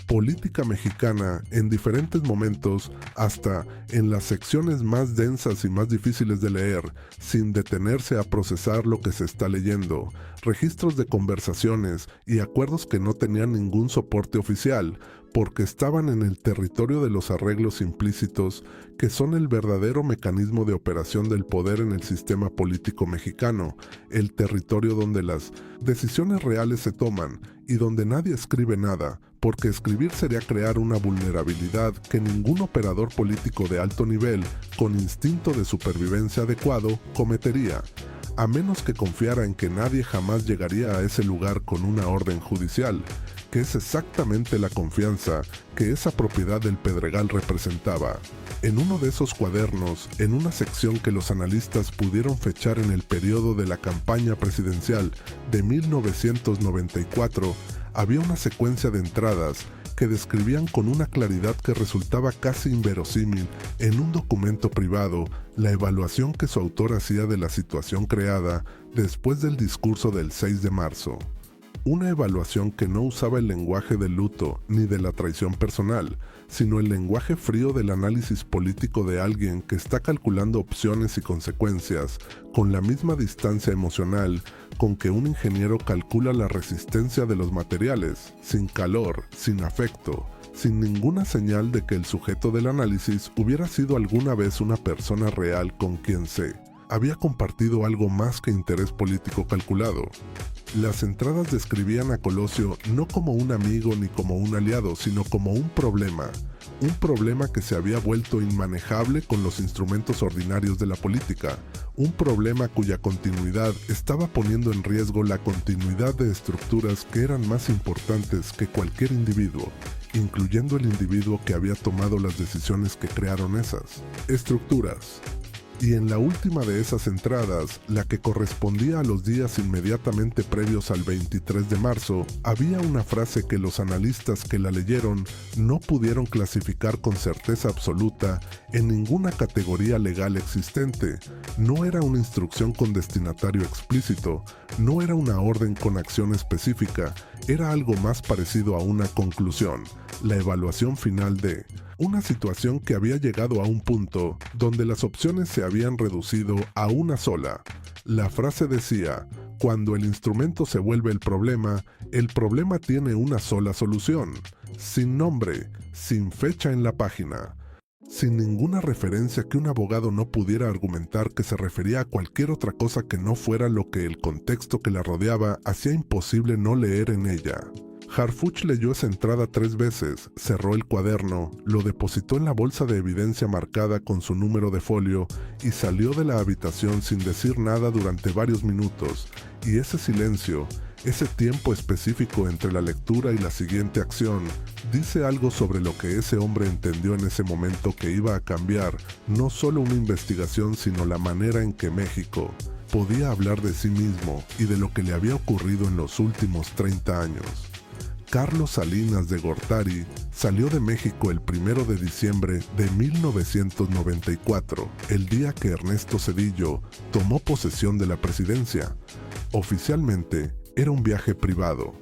política mexicana en diferentes momentos, hasta en las secciones más densas y más difíciles de leer, sin detenerse a procesar lo que se está leyendo, registros de conversaciones y acuerdos que no tenían ningún soporte oficial, porque estaban en el territorio de los arreglos implícitos, que son el verdadero mecanismo de operación del poder en el sistema político mexicano, el territorio donde las decisiones reales se toman y donde nadie escribe nada, porque escribir sería crear una vulnerabilidad que ningún operador político de alto nivel, con instinto de supervivencia adecuado, cometería, a menos que confiara en que nadie jamás llegaría a ese lugar con una orden judicial, que es exactamente la confianza que esa propiedad del Pedregal representaba. En uno de esos cuadernos, en una sección que los analistas pudieron fechar en el periodo de la campaña presidencial de 1994, había una secuencia de entradas que describían con una claridad que resultaba casi inverosímil en un documento privado la evaluación que su autor hacía de la situación creada después del discurso del 6 de marzo. Una evaluación que no usaba el lenguaje del luto ni de la traición personal, sino el lenguaje frío del análisis político de alguien que está calculando opciones y consecuencias con la misma distancia emocional con que un ingeniero calcula la resistencia de los materiales, sin calor, sin afecto, sin ninguna señal de que el sujeto del análisis hubiera sido alguna vez una persona real con quien se había compartido algo más que interés político calculado. Las entradas describían a Colosio no como un amigo ni como un aliado, sino como un problema que se había vuelto inmanejable con los instrumentos ordinarios de la política, un problema cuya continuidad estaba poniendo en riesgo la continuidad de estructuras que eran más importantes que cualquier individuo, incluyendo el individuo que había tomado las decisiones que crearon esas estructuras. Y en la última de esas entradas, la que correspondía a los días inmediatamente previos al 23 de marzo, había una frase que los analistas que la leyeron no pudieron clasificar con certeza absoluta en ninguna categoría legal existente. No era una instrucción con destinatario explícito, no era una orden con acción específica, era algo más parecido a una conclusión, la evaluación final de una situación que había llegado a un punto donde las opciones se habían reducido a una sola. La frase decía: cuando el instrumento se vuelve el problema tiene una sola solución, sin nombre, sin fecha en la página, sin ninguna referencia que un abogado no pudiera argumentar que se refería a cualquier otra cosa que no fuera lo que el contexto que la rodeaba hacía imposible no leer en ella. Harfuch leyó esa entrada 3 veces, cerró el cuaderno, lo depositó en la bolsa de evidencia marcada con su número de folio y salió de la habitación sin decir nada durante varios minutos, y ese silencio, ese tiempo específico entre la lectura y la siguiente acción, dice algo sobre lo que ese hombre entendió en ese momento que iba a cambiar no solo una investigación sino la manera en que México podía hablar de sí mismo y de lo que le había ocurrido en los últimos 30 años. Carlos Salinas de Gortari salió de México el 1 de diciembre de 1994, el día que Ernesto Zedillo tomó posesión de la presidencia. Oficialmente, era un viaje privado.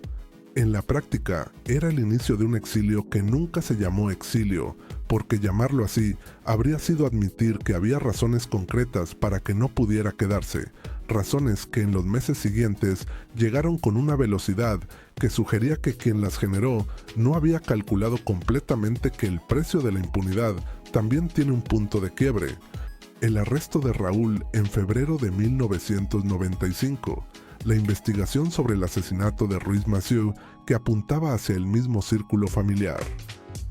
En la práctica, era el inicio de un exilio que nunca se llamó exilio, porque llamarlo así habría sido admitir que había razones concretas para que no pudiera quedarse, razones que en los meses siguientes llegaron con una velocidad que sugería que quien las generó no había calculado completamente que el precio de la impunidad también tiene un punto de quiebre. El arresto de Raúl en febrero de 1995, la investigación sobre el asesinato de Ruiz Massieu que apuntaba hacia el mismo círculo familiar.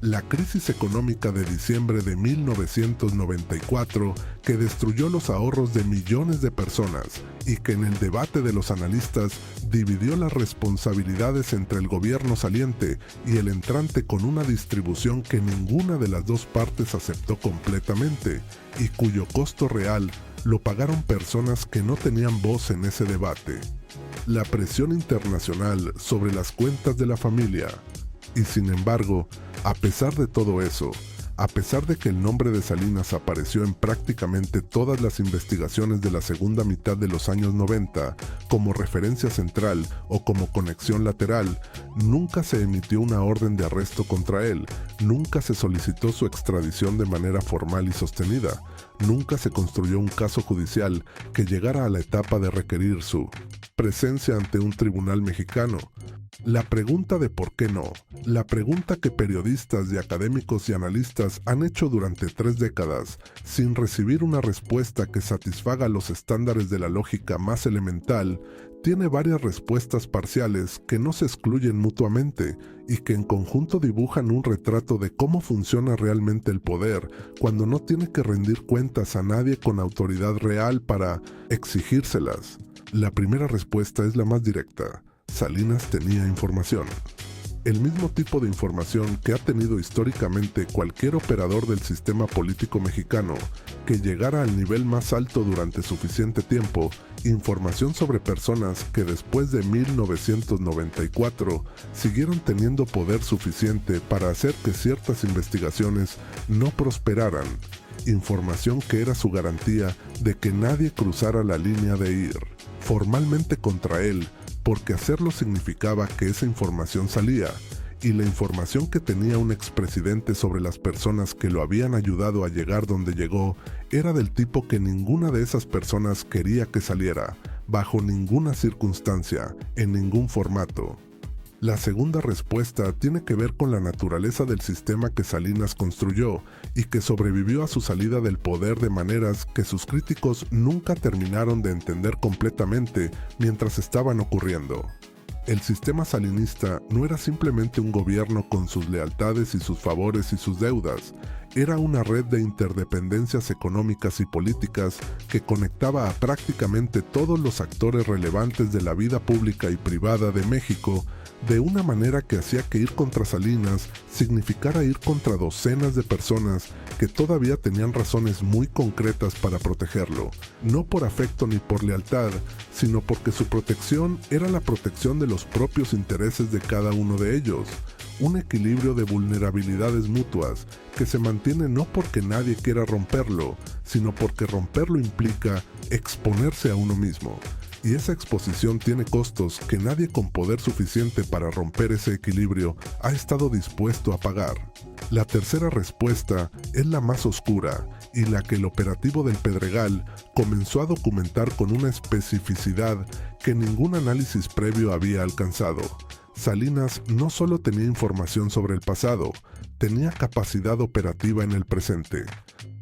La crisis económica de diciembre de 1994 que destruyó los ahorros de millones de personas y que en el debate de los analistas dividió las responsabilidades entre el gobierno saliente y el entrante con una distribución que ninguna de las dos partes aceptó completamente y cuyo costo real lo pagaron personas que no tenían voz en ese debate. La presión internacional sobre las cuentas de la familia. Y sin embargo, a pesar de todo eso, a pesar de que el nombre de Salinas apareció en prácticamente todas las investigaciones de la segunda mitad de los años 90 como referencia central o como conexión lateral, nunca se emitió una orden de arresto contra él, nunca se solicitó su extradición de manera formal y sostenida, nunca se construyó un caso judicial que llegara a la etapa de requerir su presencia ante un tribunal mexicano. La pregunta de por qué no, la pregunta que periodistas y académicos y analistas han hecho durante 3 décadas, sin recibir una respuesta que satisfaga los estándares de la lógica más elemental, tiene varias respuestas parciales que no se excluyen mutuamente y que en conjunto dibujan un retrato de cómo funciona realmente el poder cuando no tiene que rendir cuentas a nadie con autoridad real para exigírselas. La primera respuesta es la más directa. Salinas tenía información. El mismo tipo de información que ha tenido históricamente cualquier operador del sistema político mexicano que llegara al nivel más alto durante suficiente tiempo, información sobre personas que después de 1994 siguieron teniendo poder suficiente para hacer que ciertas investigaciones no prosperaran, información que era su garantía de que nadie cruzara la línea de ir formalmente contra él, porque hacerlo significaba que esa información salía, y la información que tenía un expresidente sobre las personas que lo habían ayudado a llegar donde llegó era del tipo que ninguna de esas personas quería que saliera, bajo ninguna circunstancia, en ningún formato. La segunda respuesta tiene que ver con la naturaleza del sistema que Salinas construyó y que sobrevivió a su salida del poder de maneras que sus críticos nunca terminaron de entender completamente mientras estaban ocurriendo. El sistema salinista no era simplemente un gobierno con sus lealtades y sus favores y sus deudas, Era una red de interdependencias económicas y políticas que conectaba a prácticamente todos los actores relevantes de la vida pública y privada de México, de una manera que hacía que ir contra Salinas significara ir contra docenas de personas que todavía tenían razones muy concretas para protegerlo, no por afecto ni por lealtad, sino porque su protección era la protección de los propios intereses de cada uno de ellos. Un equilibrio de vulnerabilidades mutuas que se mantiene no porque nadie quiera romperlo, sino porque romperlo implica exponerse a uno mismo. Y esa exposición tiene costos que nadie con poder suficiente para romper ese equilibrio ha estado dispuesto a pagar. La tercera respuesta es la más oscura y la que el operativo del Pedregal comenzó a documentar con una especificidad que ningún análisis previo había alcanzado. Salinas no solo tenía información sobre el pasado, tenía capacidad operativa en el presente.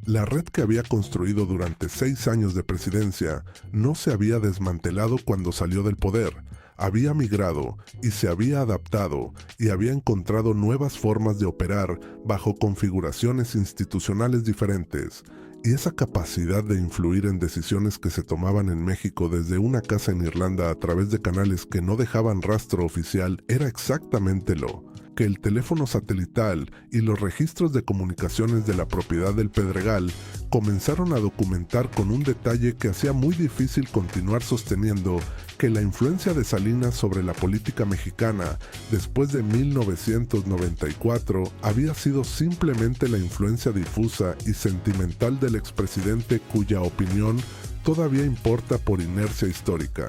La red que había construido durante 6 años de presidencia no se había desmantelado cuando salió del poder, había migrado y se había adaptado y había encontrado nuevas formas de operar bajo configuraciones institucionales diferentes. Y esa capacidad de influir en decisiones que se tomaban en México desde una casa en Irlanda a través de canales que no dejaban rastro oficial era exactamente lo que el teléfono satelital y los registros de comunicaciones de la propiedad del Pedregal comenzaron a documentar con un detalle que hacía muy difícil continuar sosteniendo que la influencia de Salinas sobre la política mexicana después de 1994 había sido simplemente la influencia difusa y sentimental del expresidente cuya opinión todavía importa por inercia histórica.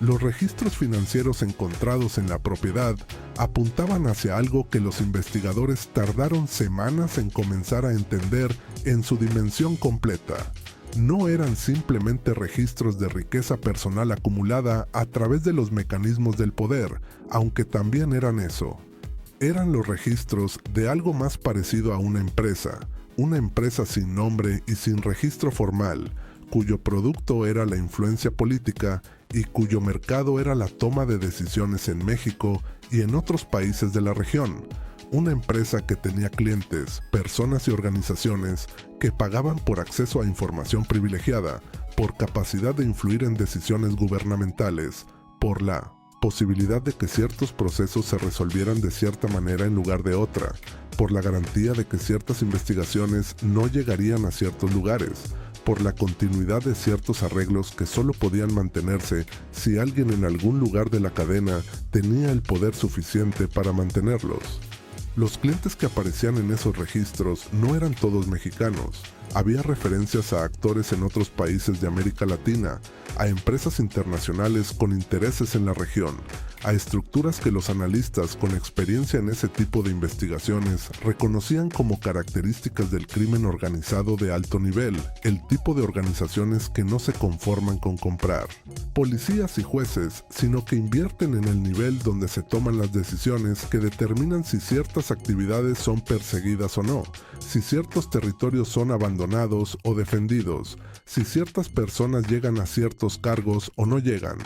Los registros financieros encontrados en la propiedad apuntaban hacia algo que los investigadores tardaron semanas en comenzar a entender en su dimensión completa. No eran simplemente registros de riqueza personal acumulada a través de los mecanismos del poder, aunque también eran eso. Eran los registros de algo más parecido a una empresa sin nombre y sin registro formal, cuyo producto era la influencia política y cuyo mercado era la toma de decisiones en México y en otros países de la región. Una empresa que tenía clientes, personas y organizaciones que pagaban por acceso a información privilegiada, por capacidad de influir en decisiones gubernamentales, por la posibilidad de que ciertos procesos se resolvieran de cierta manera en lugar de otra, por la garantía de que ciertas investigaciones no llegarían a ciertos lugares, por la continuidad de ciertos arreglos que solo podían mantenerse si alguien en algún lugar de la cadena tenía el poder suficiente para mantenerlos. Los clientes que aparecían en esos registros no eran todos mexicanos. Había referencias a actores en otros países de América Latina, a empresas internacionales con intereses en la región, a estructuras que los analistas con experiencia en ese tipo de investigaciones reconocían como características del crimen organizado de alto nivel, el tipo de organizaciones que no se conforman con comprar policías y jueces, sino que invierten en el nivel donde se toman las decisiones que determinan si ciertas actividades son perseguidas o no, si ciertos territorios son abandonados o defendidos, si ciertas personas llegan a ciertos cargos o no llegan.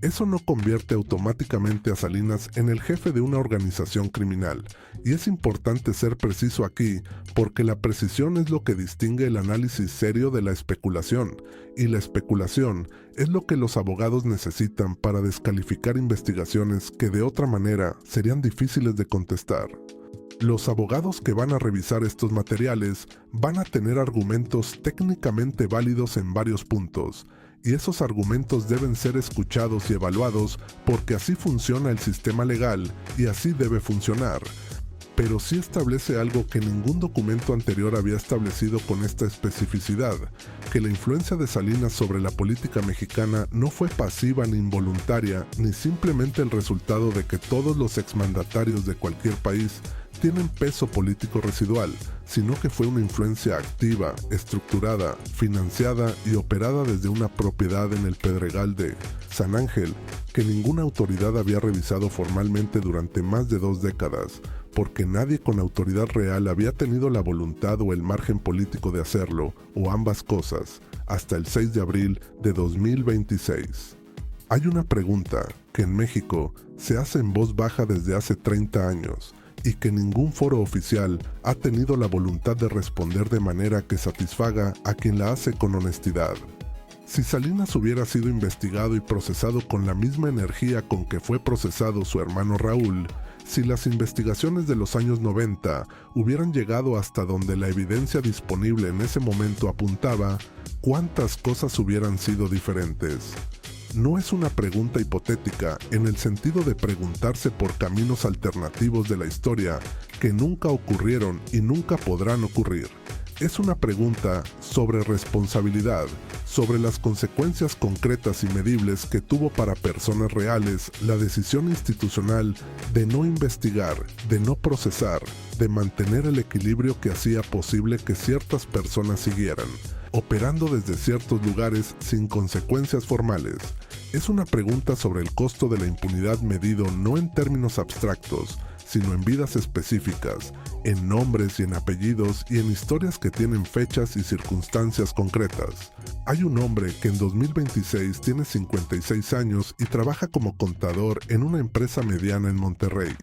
Eso no convierte automáticamente a Salinas en el jefe de una organización criminal, y es importante ser preciso aquí porque la precisión es lo que distingue el análisis serio de la especulación, y la especulación es lo que los abogados necesitan para descalificar investigaciones que de otra manera serían difíciles de contestar. Los abogados que van a revisar estos materiales van a tener argumentos técnicamente válidos en varios puntos, y esos argumentos deben ser escuchados y evaluados porque así funciona el sistema legal y así debe funcionar. Pero sí establece algo que ningún documento anterior había establecido con esta especificidad, que la influencia de Salinas sobre la política mexicana no fue pasiva ni involuntaria, ni simplemente el resultado de que todos los exmandatarios de cualquier país tienen peso político residual, sino que fue una influencia activa, estructurada, financiada y operada desde una propiedad en el Pedregal de San Ángel, que ninguna autoridad había revisado formalmente durante más de 2 décadas, porque nadie con autoridad real había tenido la voluntad o el margen político de hacerlo, o ambas cosas, hasta el 6 de abril de 2026. Hay una pregunta que en México se hace en voz baja desde hace 30 años, y que ningún foro oficial ha tenido la voluntad de responder de manera que satisfaga a quien la hace con honestidad. Si Salinas hubiera sido investigado y procesado con la misma energía con que fue procesado su hermano Raúl, si las investigaciones de los años 90 hubieran llegado hasta donde la evidencia disponible en ese momento apuntaba, ¿cuántas cosas hubieran sido diferentes? No es una pregunta hipotética en el sentido de preguntarse por caminos alternativos de la historia que nunca ocurrieron y nunca podrán ocurrir. Es una pregunta sobre responsabilidad, sobre las consecuencias concretas y medibles que tuvo para personas reales la decisión institucional de no investigar, de no procesar, de mantener el equilibrio que hacía posible que ciertas personas siguieran, operando desde ciertos lugares sin consecuencias formales. Es una pregunta sobre el costo de la impunidad medido no en términos abstractos, sino en vidas específicas, en nombres y en apellidos y en historias que tienen fechas y circunstancias concretas. Hay un hombre que en 2026 tiene 56 años y trabaja como contador en una empresa mediana en Monterrey.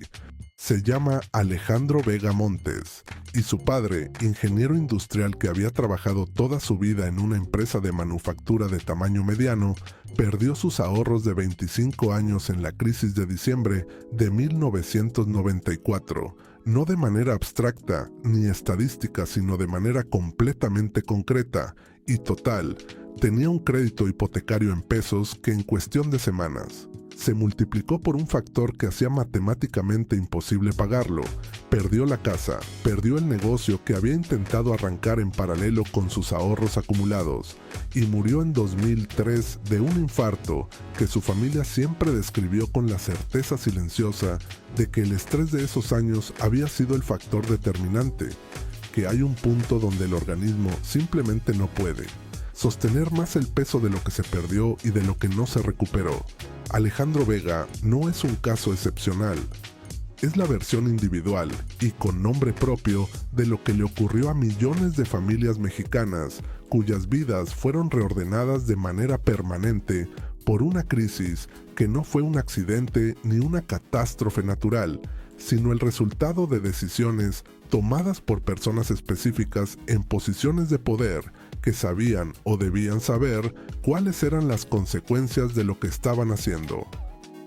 Se llama Alejandro Vega Montes, y su padre, ingeniero industrial que había trabajado toda su vida en una empresa de manufactura de tamaño mediano, perdió sus ahorros de 25 años en la crisis de diciembre de 1994, no de manera abstracta ni estadística, sino de manera completamente concreta y total. Tenía un crédito hipotecario en pesos que en cuestión de semanas se multiplicó por un factor que hacía matemáticamente imposible pagarlo. Perdió la casa, perdió el negocio que había intentado arrancar en paralelo con sus ahorros acumulados, y murió en 2003 de un infarto que su familia siempre describió con la certeza silenciosa de que el estrés de esos años había sido el factor determinante, que hay un punto donde el organismo simplemente no puede sostener más el peso de lo que se perdió y de lo que no se recuperó. Alejandro Vega no es un caso excepcional. Es la versión individual y con nombre propio de lo que le ocurrió a millones de familias mexicanas cuyas vidas fueron reordenadas de manera permanente por una crisis que no fue un accidente ni una catástrofe natural, sino el resultado de decisiones tomadas por personas específicas en posiciones de poder que sabían o debían saber cuáles eran las consecuencias de lo que estaban haciendo.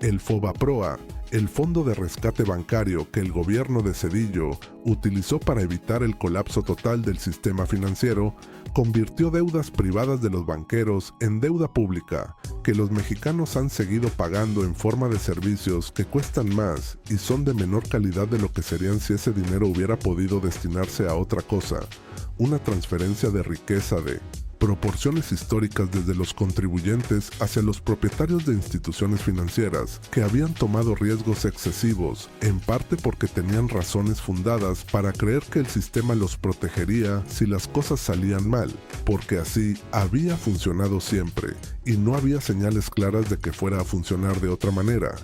El FOBAPROA, el fondo de rescate bancario que el gobierno de Zedillo utilizó para evitar el colapso total del sistema financiero, convirtió deudas privadas de los banqueros en deuda pública, que los mexicanos han seguido pagando en forma de servicios que cuestan más y son de menor calidad de lo que serían si ese dinero hubiera podido destinarse a otra cosa, una transferencia de riqueza de proporciones históricas desde los contribuyentes hacia los propietarios de instituciones financieras que habían tomado riesgos excesivos, en parte porque tenían razones fundadas para creer que el sistema los protegería si las cosas salían mal, porque así había funcionado siempre y no había señales claras de que fuera a funcionar de otra manera.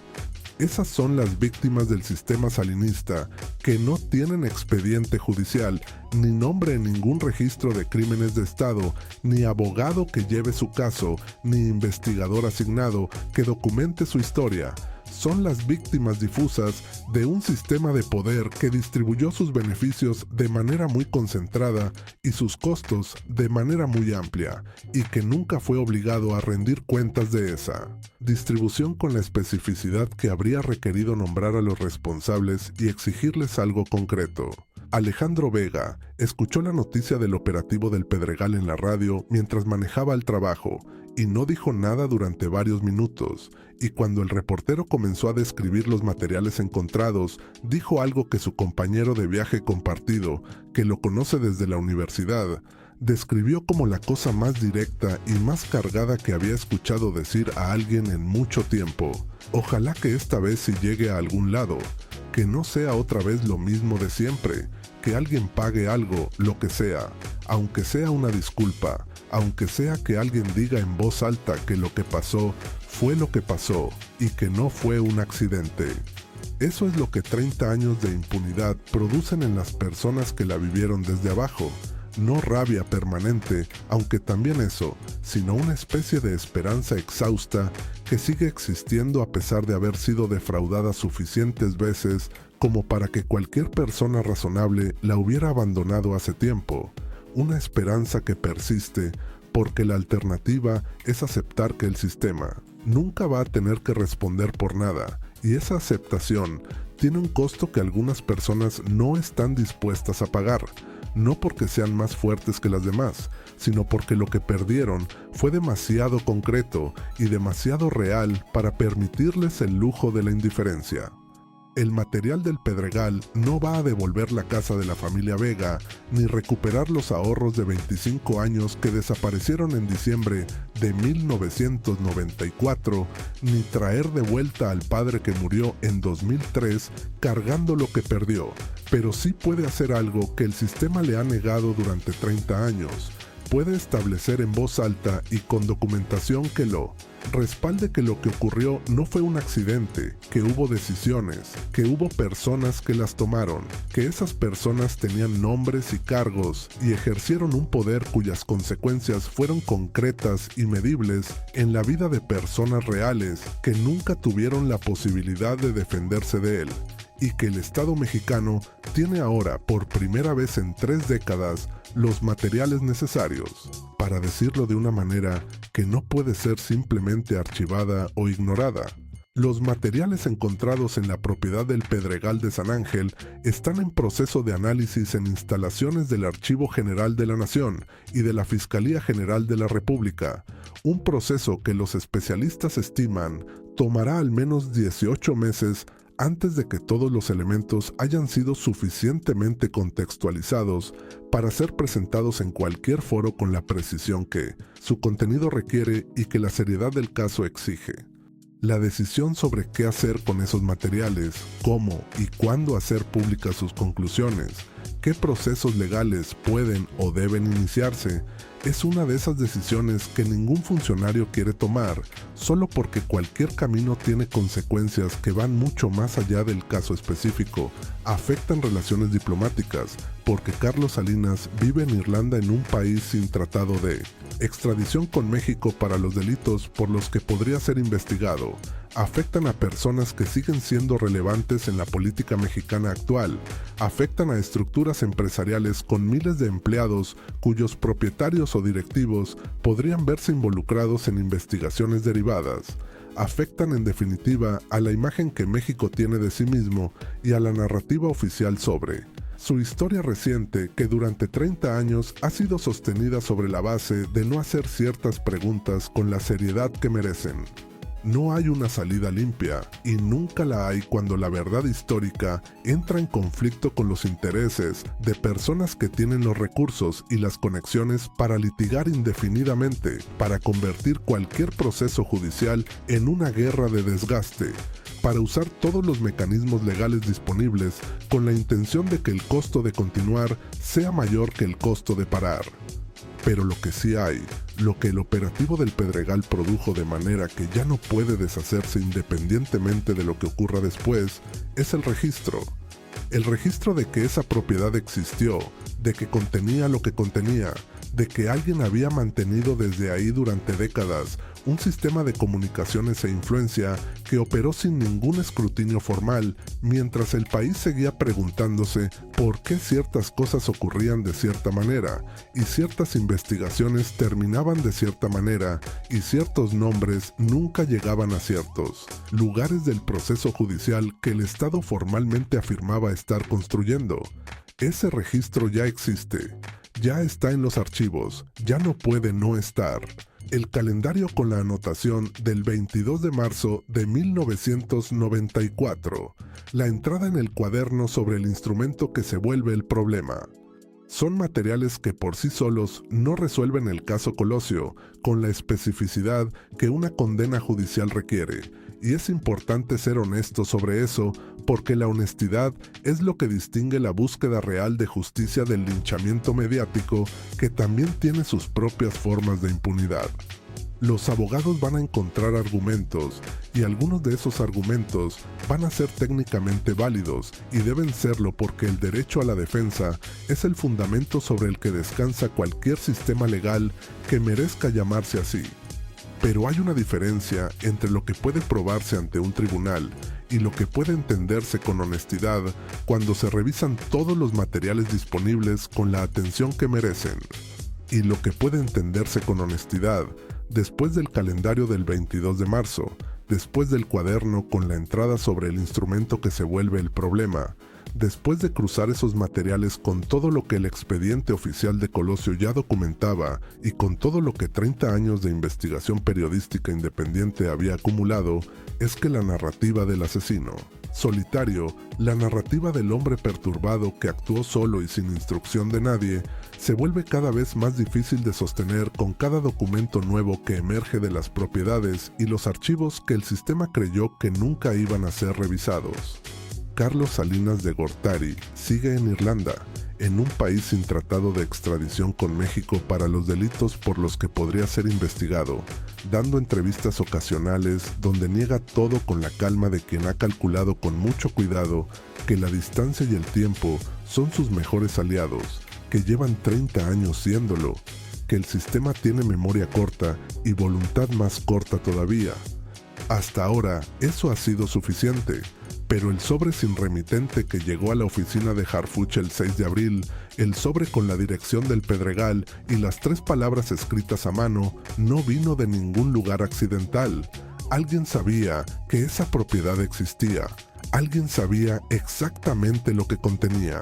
Esas son las víctimas del sistema salinista que no tienen expediente judicial, ni nombre en ningún registro de crímenes de Estado, ni abogado que lleve su caso, ni investigador asignado que documente su historia. Son las víctimas difusas de un sistema de poder que distribuyó sus beneficios de manera muy concentrada y sus costos de manera muy amplia, y que nunca fue obligado a rendir cuentas de esa distribución con la especificidad que habría requerido nombrar a los responsables y exigirles algo concreto. Alejandro Vega escuchó la noticia del operativo del Pedregal en la radio mientras manejaba el trabajo y no dijo nada durante varios minutos, y cuando el reportero comenzó a describir los materiales encontrados, dijo algo que su compañero de viaje compartido, que lo conoce desde la universidad, describió como la cosa más directa y más cargada que había escuchado decir a alguien en mucho tiempo. Ojalá que esta vez sí llegue a algún lado, que no sea otra vez lo mismo de siempre, que alguien pague algo, lo que sea, aunque sea una disculpa, aunque sea que alguien diga en voz alta que lo que pasó fue lo que pasó y que no fue un accidente. Eso es lo que 30 años de impunidad producen en las personas que la vivieron desde abajo. No rabia permanente, aunque también eso, sino una especie de esperanza exhausta que sigue existiendo a pesar de haber sido defraudada suficientes veces como para que cualquier persona razonable la hubiera abandonado hace tiempo. Una esperanza que persiste porque la alternativa es aceptar que el sistema nunca va a tener que responder por nada, y esa aceptación tiene un costo que algunas personas no están dispuestas a pagar, no porque sean más fuertes que las demás, sino porque lo que perdieron fue demasiado concreto y demasiado real para permitirles el lujo de la indiferencia. El material del Pedregal no va a devolver la casa de la familia Vega, ni recuperar los ahorros de 25 años que desaparecieron en diciembre de 1994, ni traer de vuelta al padre que murió en 2003 cargando lo que perdió, pero sí puede hacer algo que el sistema le ha negado durante 30 años. Puede establecer en voz alta y con documentación que lo respalde que lo que ocurrió no fue un accidente, que hubo decisiones, que hubo personas que las tomaron, que esas personas tenían nombres y cargos y ejercieron un poder cuyas consecuencias fueron concretas y medibles en la vida de personas reales que nunca tuvieron la posibilidad de defenderse de él, y que el Estado mexicano tiene ahora, por primera vez en 3 décadas, los materiales necesarios, para decirlo de una manera que no puede ser simplemente archivada o ignorada. Los materiales encontrados en la propiedad del Pedregal de San Ángel están en proceso de análisis en instalaciones del Archivo General de la Nación y de la Fiscalía General de la República, un proceso que los especialistas estiman tomará al menos 18 meses antes de que todos los elementos hayan sido suficientemente contextualizados para ser presentados en cualquier foro con la precisión que su contenido requiere y que la seriedad del caso exige. La decisión sobre qué hacer con esos materiales, cómo y cuándo hacer públicas sus conclusiones, qué procesos legales pueden o deben iniciarse, es una de esas decisiones que ningún funcionario quiere tomar, solo porque cualquier camino tiene consecuencias que van mucho más allá del caso específico, afectan relaciones diplomáticas, porque Carlos Salinas vive en Irlanda en un país sin tratado de extradición con México para los delitos por los que podría ser investigado, afectan a personas que siguen siendo relevantes en la política mexicana actual, afectan a estructuras empresariales con miles de empleados cuyos propietarios o directivos podrían verse involucrados en investigaciones derivadas, afectan en definitiva a la imagen que México tiene de sí mismo y a la narrativa oficial sobre su historia reciente, que durante 30 años ha sido sostenida sobre la base de no hacer ciertas preguntas con la seriedad que merecen. No hay una salida limpia, y nunca la hay cuando la verdad histórica entra en conflicto con los intereses de personas que tienen los recursos y las conexiones para litigar indefinidamente, para convertir cualquier proceso judicial en una guerra de desgaste, para usar todos los mecanismos legales disponibles con la intención de que el costo de continuar sea mayor que el costo de parar. Pero lo que sí hay, lo que el operativo del Pedregal produjo de manera que ya no puede deshacerse independientemente de lo que ocurra después, es el registro. El registro de que esa propiedad existió, de que contenía lo que contenía, de que alguien había mantenido desde ahí durante décadas un sistema de comunicaciones e influencia que operó sin ningún escrutinio formal, mientras el país seguía preguntándose por qué ciertas cosas ocurrían de cierta manera, y ciertas investigaciones terminaban de cierta manera, y ciertos nombres nunca llegaban a ciertos lugares del proceso judicial que el Estado formalmente afirmaba estar construyendo. Ese registro ya existe. Ya está en los archivos, ya no puede no estar. El calendario con la anotación del 22 de marzo de 1994, la entrada en el cuaderno sobre el instrumento que se vuelve el problema. Son materiales que por sí solos no resuelven el caso Colosio con la especificidad que una condena judicial requiere, y es importante ser honesto sobre eso porque la honestidad es lo que distingue la búsqueda real de justicia del linchamiento mediático, que también tiene sus propias formas de impunidad. Los abogados van a encontrar argumentos, y algunos de esos argumentos van a ser técnicamente válidos, y deben serlo porque el derecho a la defensa es el fundamento sobre el que descansa cualquier sistema legal que merezca llamarse así. Pero hay una diferencia entre lo que puede probarse ante un tribunal y lo que puede entenderse con honestidad cuando se revisan todos los materiales disponibles con la atención que merecen. Y lo que puede entenderse con honestidad después del calendario del 22 de marzo, después del cuaderno con la entrada sobre el instrumento que se vuelve el problema, después de cruzar esos materiales con todo lo que el expediente oficial de Colosio ya documentaba y con todo lo que 30 años de investigación periodística independiente había acumulado, es que la narrativa del asesino solitario, la narrativa del hombre perturbado que actuó solo y sin instrucción de nadie, se vuelve cada vez más difícil de sostener con cada documento nuevo que emerge de las propiedades y los archivos que el sistema creyó que nunca iban a ser revisados. Carlos Salinas de Gortari sigue en Irlanda, en un país sin tratado de extradición con México para los delitos por los que podría ser investigado, dando entrevistas ocasionales donde niega todo con la calma de quien ha calculado con mucho cuidado que la distancia y el tiempo son sus mejores aliados, que llevan 30 años siéndolo, que el sistema tiene memoria corta y voluntad más corta todavía. Hasta ahora, eso ha sido suficiente. Pero el sobre sin remitente que llegó a la oficina de Harfuch el 6 de abril, el sobre con la dirección del Pedregal y las 3 palabras escritas a mano, no vino de ningún lugar accidental. Alguien sabía que esa propiedad existía. Alguien sabía exactamente lo que contenía.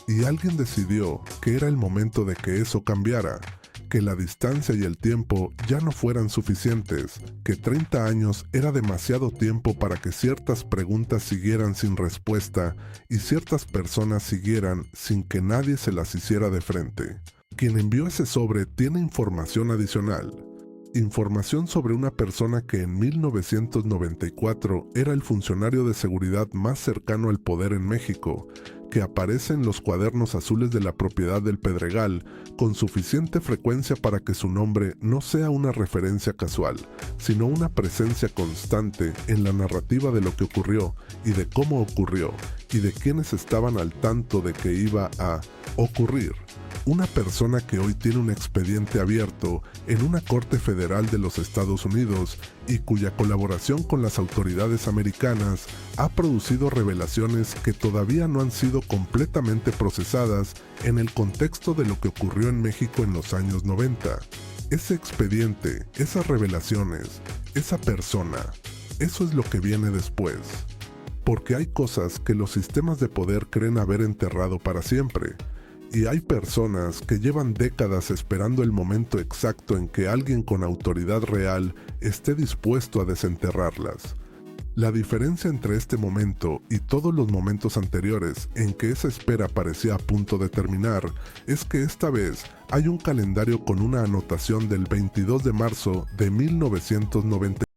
Y alguien decidió que era el momento de que eso cambiara. Que la distancia y el tiempo ya no fueran suficientes, que 30 años era demasiado tiempo para que ciertas preguntas siguieran sin respuesta y ciertas personas siguieran sin que nadie se las hiciera de frente. Quien envió ese sobre tiene información adicional. Información sobre una persona que en 1994 era el funcionario de seguridad más cercano al poder en México, que aparece en los cuadernos azules de la propiedad del Pedregal con suficiente frecuencia para que su nombre no sea una referencia casual, sino una presencia constante en la narrativa de lo que ocurrió y de cómo ocurrió y de quienes estaban al tanto de que iba a ocurrir. Una persona que hoy tiene un expediente abierto en una corte federal de los Estados Unidos y cuya colaboración con las autoridades americanas ha producido revelaciones que todavía no han sido completamente procesadas en el contexto de lo que ocurrió en México en los años 90. Ese expediente, esas revelaciones, esa persona, eso es lo que viene después. Porque hay cosas que los sistemas de poder creen haber enterrado para siempre. Y hay personas que llevan décadas esperando el momento exacto en que alguien con autoridad real esté dispuesto a desenterrarlas. La diferencia entre este momento y todos los momentos anteriores en que esa espera parecía a punto de terminar es que esta vez hay un calendario con una anotación del 22 de marzo de 1990.